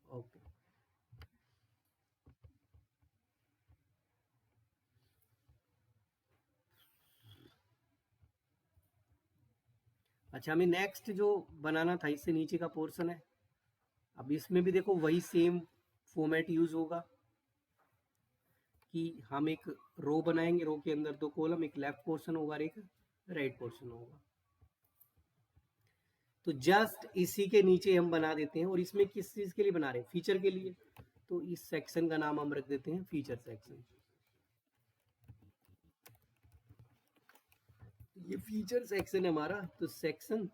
ओके, अच्छा, हमें नेक्स्ट जो बनाना था इससे नीचे का पोर्शन है। अब इसमें भी देखो वही सेम फॉर्मेट यूज होगा कि हम एक रो बनाएंगे, रो के अंदर 2 कॉलम, एक लेफ्ट पोर्शन होगा और एक राइट पोर्शन होगा। तो जस्ट इसी के नीचे हम बना देते हैं, और इसमें किस चीज के लिए बना रहे हैं? फीचर के लिए। तो इस सेक्शन का नाम हम रख देते हैं फीचर सेक्शन। ये फीचर सेक्शन है हमारा, तो सेक्शन,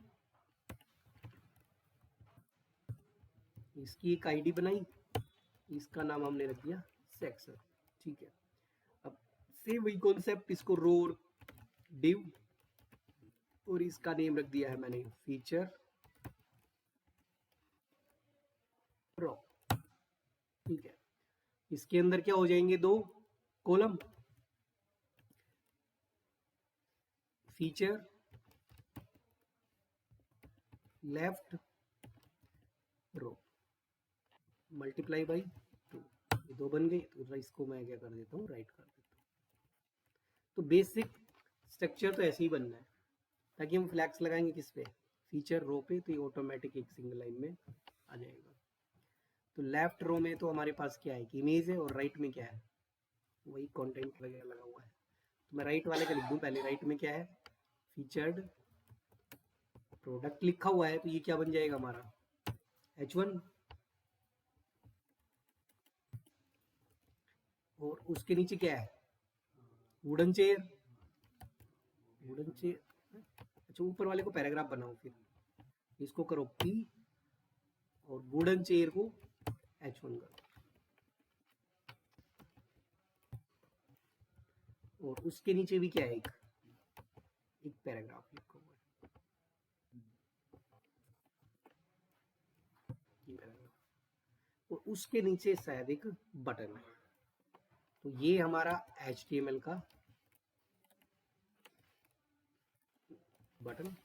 इसकी एक आईडी बनाई, इसका नाम हमने रख दिया सेक्शन। ठीक है, अब सेम वही कॉन्सेप्ट, इसको रो डिव, और इसका नेम रख दिया है मैंने फीचर रो। ठीक है, इसके अंदर क्या हो जाएंगे, 2 column, feature left row multiply by 2, ये 2 बन गई। तो इसको मैं क्या कर देता हूँ, राइट कर देता हूँ। तो बेसिक स्ट्रक्चर तो ऐसे ही बनना है, ताकि हम फ्लैक्स लगाएंगे किस पे, फीचर रो पे, तो ये ऑटोमेटिक एक सिंगल लाइन में आ जाएगा। तो लेफ्ट रो में तो हमारे पास क्या है कि इमेज है, और राइट में क्या है, वही कंटेंट वगैरह लगा हुआ है। तो मैं राइट वाले का लिख दूं पहले। राइट में क्या है, फीचर्ड प्रोडक्ट लिखा हुआ है, तो ये क्या बन जाएगा हमारा, H1। और उसके नीचे क्या है, वुडन चेयर, वुडन चेयर। अच्छा, ऊपर वाले को पैराग्राफ बनाओ, फिर इसको करो P और वुडन चेयर को H1 करो, और उसके नीचे भी क्या है, एक पैराग्राफ लिखा हुआ है, ये पैराग्राफ। और उसके नीचे शायद एक बटन है। तो ये हमारा HTML का बटन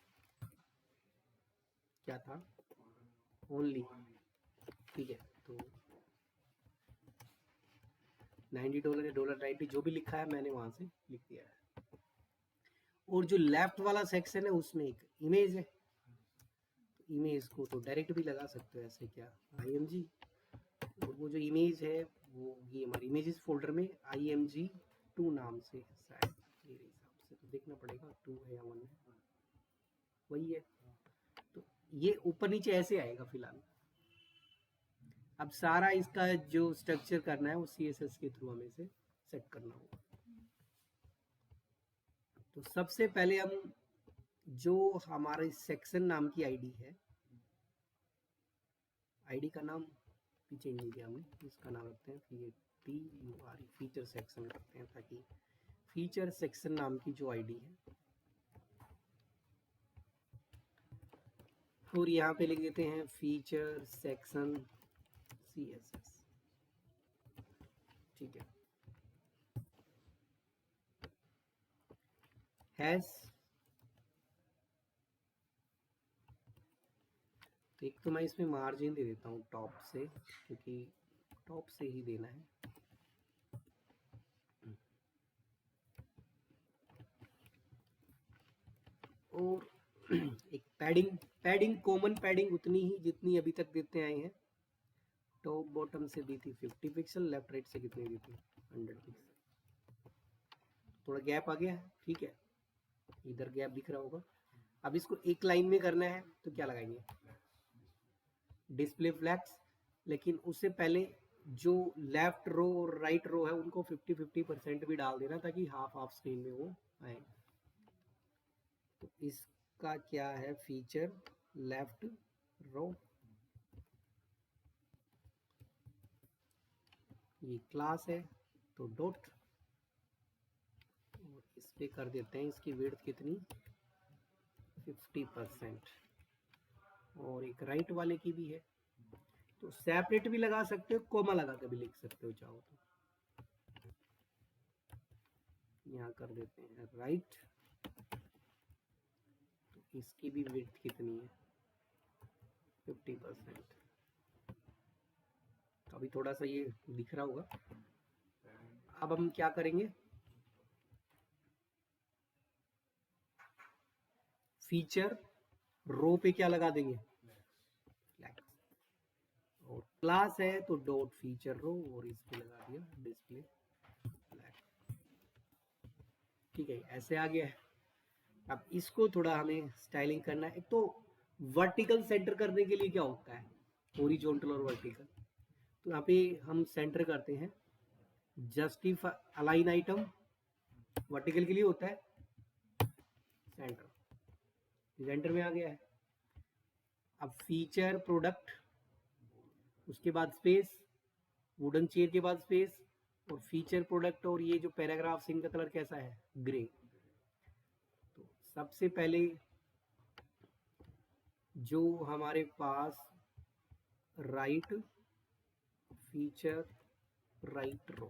क्या था, ओनली, ठीक है। तो $90 या $90 जो भी लिखा है मैंने वहां से लिख दिया है। और जो लेफ्ट वाला सेक्शन है उसमें एक इमेज है, तो इमेज को तो डायरेक्ट भी लगा सकते हो ऐसे, क्या img। और वो जो इमेज है वो ये हमारी इमेजेस फोल्डर में img2 नाम से है शायद, मेरे हिसाब से तो देखना पड़ेगा 2 है या 1 है, वही है। तो ये ऊपर नीचे ऐसे आएगा फिलहाल। अब सारा इसका जो स्ट्रक्चर करना है वो CSS के थ्रू हमें से सेट करना होगा। तो सबसे पहले हम जो हमारे सेक्शन नाम की आईडी है, आईडी का नाम पीछे नहीं दिया हमने, इसका नाम रखते हैं FEATURE, फीचर सेक्शन रखते हैं, ताकि फीचर सेक्शन नाम की जो आईडी है, और यहाँ पे लिख देते हैं फीचर सेक्शन CSS, ठीक है। हैश, तो एक तो मैं इसमें मार्जिन दे देता हूँ टॉप से, क्योंकि टॉप से ही देना है। और एक पैडिंग कॉमन पैडिंग उतनी ही जितनी अभी तक देते आए हैं। टॉप बॉटम से दी थी 50 पिक्सल, लेफ्ट राइट से कितनी दी थी 100 पिक्सल। थोड़ा गैप आ गया है, ठीक है, इधर गैप दिख रहा होगा। अब इसको एक लाइन में करना है तो क्या लगाएंगे, डिस्प्ले फ्लैक्स। लेकिन उससे पहले जो लेफ्ट रो और राइट रो है उनको 50-50% भी डाल देना, ताकि हाफ हाफ स्क्रीन में वो आए। तो इसका क्या है, फीचर लेफ्ट रो, ये क्लास है तो डॉट, और इस पे कर देते हैं इसकी विड्थ कितनी, 50%। और एक राइट वाले की भी है, तो सेपरेट भी लगा सकते हो, कोमा लगा के भी लिख सकते हो चाहो तो। यहाँ कर देते हैं राइट, तो इसकी भी विड्थ कितनी है, 50%। तो अभी थोड़ा सा ये दिख रहा होगा। अब हम क्या करेंगे, फीचर रो पे क्या लगा देंगे, और क्लास है तो डॉट फीचर रो, और इस पे लगा दिया डिस्प्ले फ्लैग, ठीक है, ऐसे आ गया है। अब इसको थोड़ा हमें स्टाइलिंग करना है। एक तो वर्टिकल सेंटर करने के लिए क्या होता है, हॉरिजॉन्टल और वर्टिकल। तो यहाँ पे हम सेंटर करते हैं, जस्टिफाई अलाइन आइटम, वर्टिकल के लिए होता है सेंटर, सेंटर में आ गया है। अब फीचर प्रोडक्ट, उसके बाद स्पेस, वुडन चेयर के बाद स्पेस, और फीचर प्रोडक्ट, और ये जो पैराग्राफ इनका कलर कैसा है, ग्रे। तो सबसे पहले जो हमारे पास राइट फीचर राइट रो।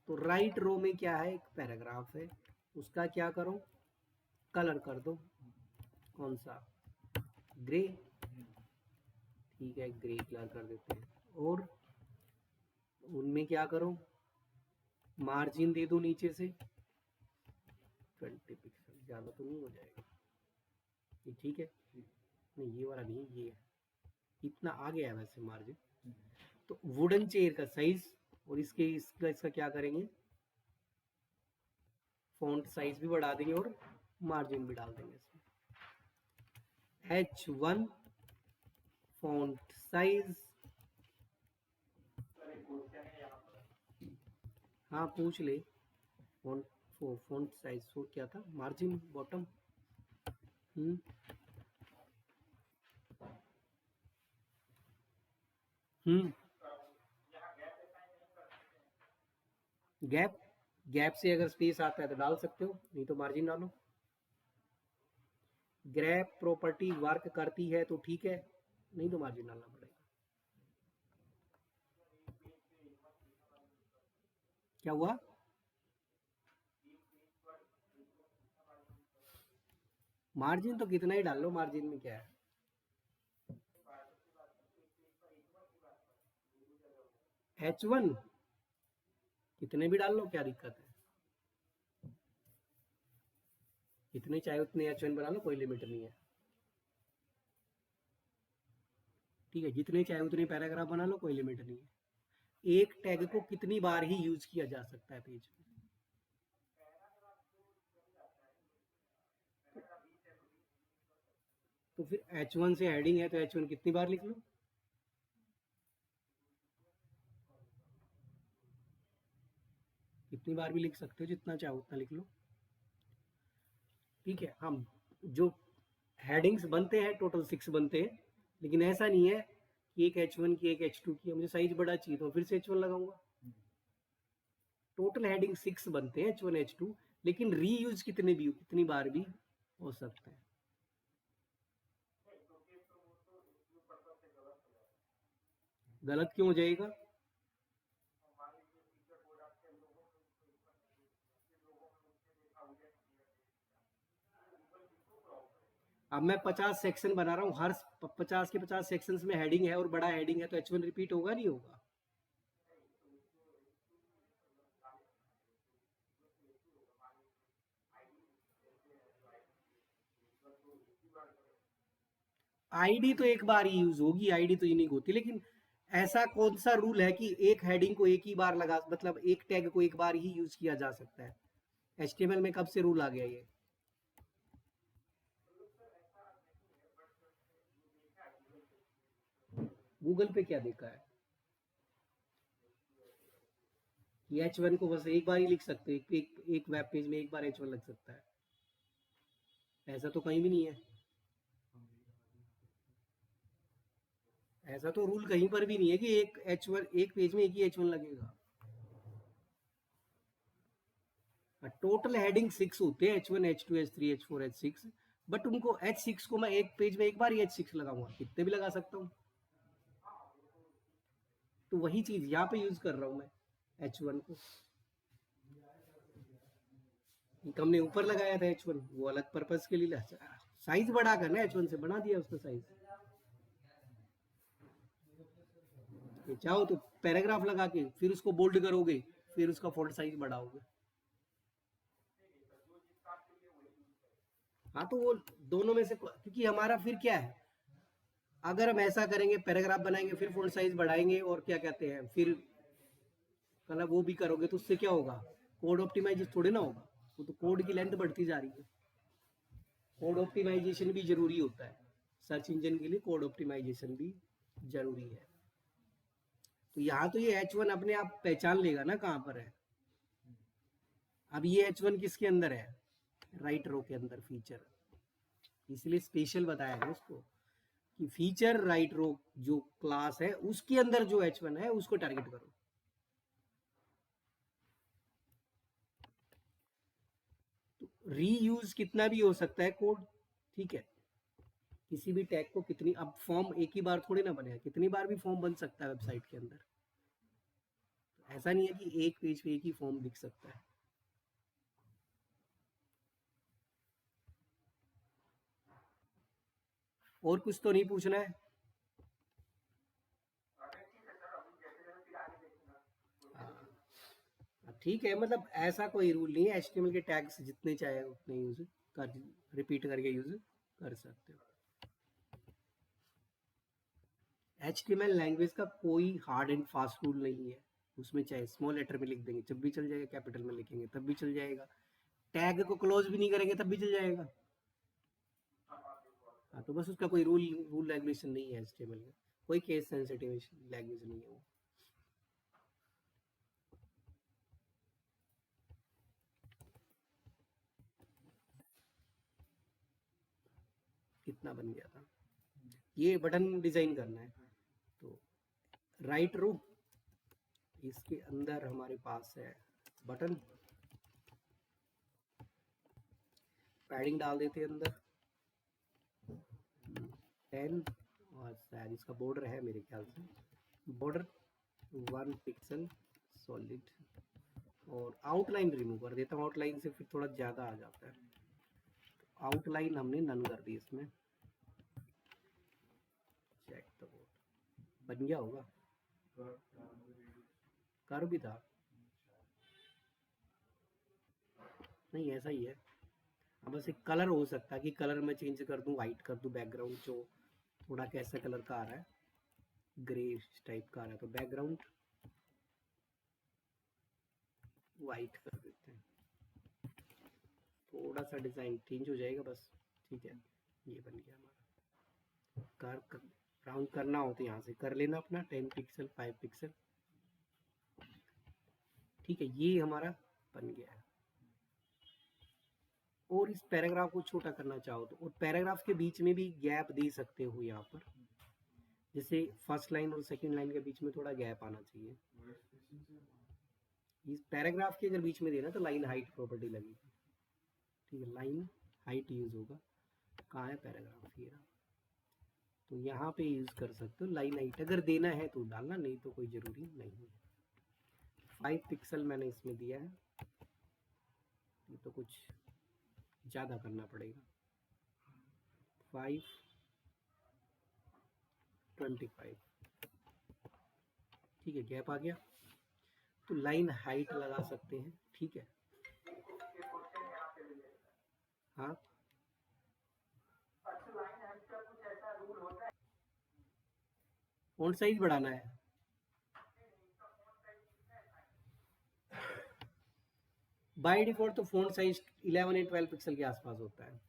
तो राइट रो में क्या है, एक पैराग्राफ है, उसका क्या करो, कलर कर दो, कौन सा, ग्रे, ठीक है ग्रे कलर कर देते हैं। और उनमें क्या करो, मार्जिन दे दो नीचे से 20 पिक्सल, ज़्यादा तो नहीं हो जाएगा ये, ठीक है, नहीं ये वाला नहीं, ये है, इतना आ गया है वैसे मार्जिन। तो वुडन चेयर का साइज और इसका क्या करेंगे, फॉन्ट साइज भी बढ़ा देंगे और मार्जिन भी डाल देंगे इसमें। H1 फॉन्ट साइज, हाँ पूछ ले, फॉन्ट साइज वो क्या था, मार्जिन बॉटम, गैप, गैप से अगर स्पेस आता है तो डाल सकते हो, नहीं तो मार्जिन डालो। ग्रैप प्रॉपर्टी वर्क करती है तो ठीक है, नहीं तो मार्जिन डालना पड़ेगा। क्या हुआ, मार्जिन तो कितना ही डाल लो, मार्जिन में क्या है, H1 कितने भी डाल लो, क्या दिक्कत है, जितने चाहे उतने H1 बना लो, कोई लिमिट नहीं है, ठीक है, जितने चाहे उतने पैराग्राफ बना लो, कोई लिमिट नहीं है। एक टैग को कितनी बार ही यूज किया जा सकता है पेज में, तो फिर H1 से हेडिंग है तो H1 कितनी बार लिख लो, कितनी बार भी लिख सकते हो, जितना चाहो उतना लिख लो, ठीक है। हम जो हेडिंग्स बनते हैं टोटल 6 बनते हैं, लेकिन ऐसा नहीं है कि एक H1 की एक H2 की, मुझे साइज बड़ा चाहिए तो फिर से H1 लगाऊंगा। टोटल हेडिंग 6 बनते हैं, H1 H2, लेकिन रीयूज कितनी बार भी हो सकता है। गलत क्यों हो जाएगा, अब मैं 50 सेक्शन बना रहा हूँ, हर 50 के 50 सेक्शन में हेडिंग है और बड़ा हेडिंग है, तो H1 रिपीट होगा नहीं होगा, आईडी तो एक बार ही यूज होगी, आईडी तो यूनिक होती है, लेकिन ऐसा कौन सा रूल है कि एक हेडिंग को एक ही बार लगा, मतलब एक टैग को एक बार ही यूज किया जा सकता है, HTML में कब से रूल आ गया ये, गूगल पे क्या देखा है कि H1 को बस एक बार ही लिख सकते हैं, एक वेब पेज में एक बार H1 लग सकता है, ऐसा तो कहीं भी नहीं है, ऐसा तो रूल कहीं पर भी नहीं है कि एक H1 एक पेज में एक ही H1 लगेगा। टोटल हेडिंग 6 होते हैं, H1 H2 H3 H4 H6, but उनको H6 को मैं एक पेज में एक बार ही H6 लगाऊंगा, कितने भी लगा सकता हूँ, तो वही चीज यहाँ पे यूज कर रहा हूँ मैं H1 को, हमने ऊपर लगाया था H1 वो अलग पर्पज के लिए, साइज बड़ा करना, H1 से बना दिया उसका साइज, चाहो तो पैराग्राफ लगा के फिर उसको बोल्ड करोगे, फिर उसका फॉन्ट साइज बढ़ाओगे, हाँ तो वो दोनों में से, क्योंकि हमारा फिर क्या है, अगर हम ऐसा करेंगे पैराग्राफ बनाएंगे फिर फॉन्ट साइज बढ़ाएंगे और क्या कहते हैं, फिर मतलब वो भी करोगे तो उससे क्या होगा, कोड ऑप्टिमाइज थोड़े ना होगा, वो तो कोड की लेंथ बढ़ती जा रही है, कोड ऑप्टिमाइजेशन भी जरूरी होता है, सर्च इंजन के लिए कोड ऑप्टिमाइजेशन भी जरूरी है। तो यहाँ तो ये H1 अपने आप पहचान लेगा ना कहाँ पर है, अब ये H1 किसके अंदर है, राइट रो के अंदर फीचर, इसलिए स्पेशल बताया है उसको कि फीचर राइट रो जो क्लास है उसके अंदर जो H1 है उसको टारगेट करो। तो रीयूज कितना भी हो सकता है कोड, ठीक है, किसी भी टैग को कितनी, अब फॉर्म एक ही बार थोड़ी ना बनेगा, कितनी बार भी फॉर्म बन सकता है वेबसाइट के अंदर, ऐसा नहीं है कि एक पेज पे एक ही फॉर्म दिख सकता है। और कुछ तो नहीं पूछना है? ठीक है सर, अभी जैसे जैसे फिर आगे देखूंगा। हाँ, ठीक है, मतलब ऐसा कोई रूल नहीं है, HTML के टैग्स जितने चाहे उतने यूज कर, रिपीट करके यूज कर सकते हो। HTML लैंग्वेज का कोई हार्ड एंड फास्ट रूल नहीं है, उसमें चाहे स्मॉल लेटर में लिख देंगे जब भी चल जाएगा, कैपिटल में लिखेंगे तब भी चल जाएगा, टैग को क्लोज भी नहीं करेंगे तब भी चल जाएगा। हाँ, तो बस उसका कोई रूल रेगुलेशन नहीं है HTML का, कोई केस सेंसिटिव लैंग्वेज नहीं है वो। कितना बन गया था? ये बटन डिजाइन करना है, तो राइट रो, इसके अंदर हमारे पास है बटन, पैडिंग डाल देते हैं अंदर 10, और शायद इसका बॉर्डर है मेरे ख्याल से, बॉर्डर 1 पिक्सल सॉलिड, और आउटलाइन रिमूव कर देता हूँ, आउटलाइन से फिर थोड़ा ज़्यादा आ जाता है, तो आउटलाइन हमने नन कर दी इसमें। चेक द बोर्ड, बन गया होगा, कर भी था, नहीं ऐसा ही है। अब बस एक कलर हो सकता है कि कलर में चेंज कर दूं, वाइट कर दूं, बैकग्राउंड जो थोड़ा कैसा कलर का आ रहा है, ग्रे टाइप का आ रहा है, तो बैकग्राउंड वाइट कर देते हैं, थोड़ा सा डिजाइन चेंज हो जाएगा बस, ठीक है। ये बन गया हमारा, राउंड करना हो तो यहाँ से कर लेना अपना 10 पिक्सल 5 पिक्सल, ठीक है, ये हमारा बन गया है। और इस पैराग्राफ को छोटा करना चाहो तो, और पैराग्राफ के बीच में भी गैप दे सकते हो यहाँ पर, जैसे फर्स्ट लाइन और सेकंड लाइन के बीच में थोड़ा गैप आना चाहिए। इस पैराग्राफ के अगर बीच में देना तो लाइन हाइट प्रॉपर्टी लगेगी, ठीक है, लाइन हाइट यूज होगा। कहाँ है पैराग्राफ, ये रहा, तो यहाँ पे यूज कर सकते हो लाइन हाइट, अगर देना है तो डालना, नहीं तो कोई जरूरी नहीं है। 5 पिक्सल मैंने इसमें दिया है, ये तो कुछ ज़्यादा करना पड़ेगा, 525, ठीक है, गैप आ गया, तो लाइन हाइट लगा सकते हैं, ठीक है। हाँ, अच्छा, लाइन हाइट का कुछ ऐसा रूल होता है? फॉन्ट साइज बढ़ाना है, बाय डिफॉल्ट तो फॉन्ट साइज 11 या 12 पिक्सल के आसपास होता है,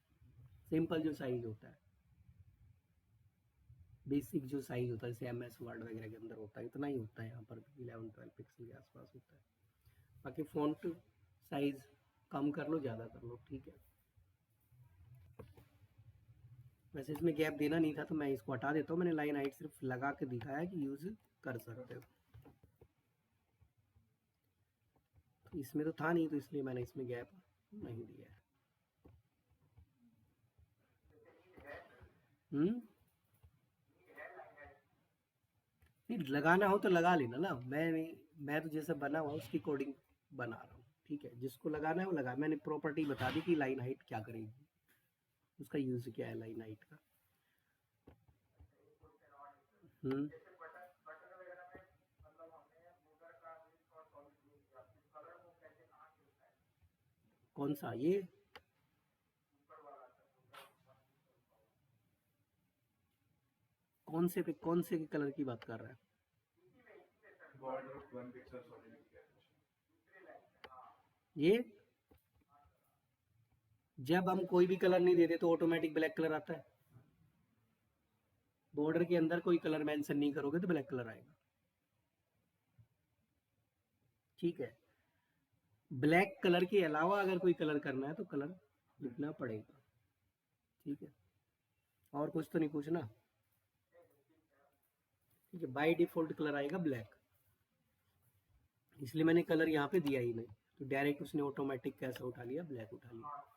सिंपल जो साइज होता है, बेसिक जो साइज होता है, जैसे MS वर्ड वगैरह के अंदर होता है, इतना ही होता है, यहाँ पर 11-12 पिक्सल के आसपास होता है। बाकी फॉन्ट साइज कम कर लो ज़्यादा कर लो, ठीक है। वैसे इसमें गैप देना नहीं था तो मैं इसको हटा देता हूँ, मैंने लाइन हाइट सिर्फ लगा के दिखाया कि यूज कर सकते हो, तो इसमें तो था नहीं, तो इसलिए मैंने इसमें गैप नहीं दिया है। नहीं, लगाना हो तो लगा लेना ना, मैं तो जैसे बना हुआ उसकी कोडिंग बना रहा हूँ, ठीक है, जिसको लगाना है वो लगा, मैंने प्रॉपर्टी बता दी कि लाइन हाइट क्या करेगी, उसका यूज क्या है लाइन हाइट का। हम्म, जैसे बटन बटन वगैरह में, मतलब हमने बॉर्डर का विड्थ और सॉलिड यूज किया, फिर कलर वो कैसे कहाँ से होता है? कौन सा ये, ऊपर वाला सर, कौन से कलर की बात कर रहा है? बॉर्डर 1 पिक्सल सॉलिड ये जब हम कोई भी कलर नहीं देते तो ऑटोमेटिक ब्लैक कलर आता है, बॉर्डर के अंदर कोई कलर मेंशन नहीं करोगे तो ब्लैक कलर आएगा, ठीक है। ब्लैक कलर के अलावा अगर कोई कलर करना है तो कलर लिखना पड़ेगा, ठीक है। और कुछ तो नहीं पूछना, ठीक है, बाय डिफॉल्ट कलर आएगा ब्लैक, इसलिए मैंने कलर यहाँ पे दिया ही नहीं, तो डायरेक्ट उसने ऑटोमेटिक कैसा उठा लिया, ब्लैक उठा लिया।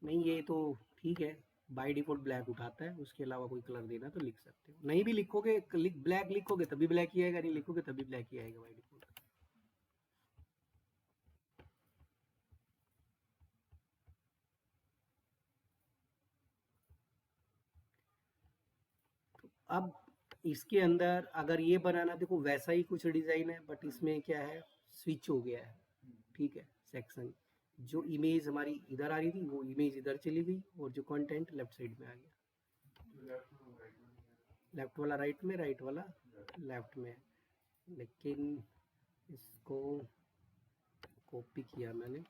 नहीं ये तो ठीक है, बाय डिफॉल्ट ब्लैक उठाता है, उसके अलावा कोई कलर देना तो लिख सकते हो, नहीं भी लिखोगे ब्लैक लिखोगे तभी ब्लैक ही आएगा, नहीं लिखोगे तभी ब्लैक ही आएगा बाय डिफॉल्ट। अब इसके अंदर अगर ये बनाना, देखो वैसा ही कुछ डिजाइन है बट इसमें क्या है, स्विच हो गया है, ठीक है, सेक्शन, जो इमेज हमारी इधर आ रही थी वो इमेज इधर चली गई और जो कंटेंट लेफ्ट साइड में आ गया, लेफ्ट वाला राइट में, राइट वाला लेफ्ट में। लेकिन इसको कॉपी किया मैंने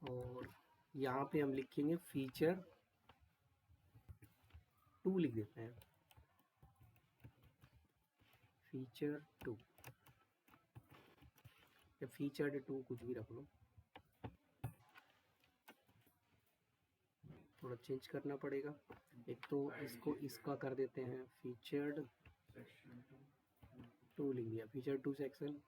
और यहाँ पे हम लिखेंगे फीचर 2 लिख देते हैं, फीचर 2 या फीचर्ड 2 कुछ भी रख लो, थोड़ा चेंज करना पड़ेगा। एक तो इसको इसका कर देते हैं फीचर्ड 2 लिख दिया, फीचर 2 सेक्शन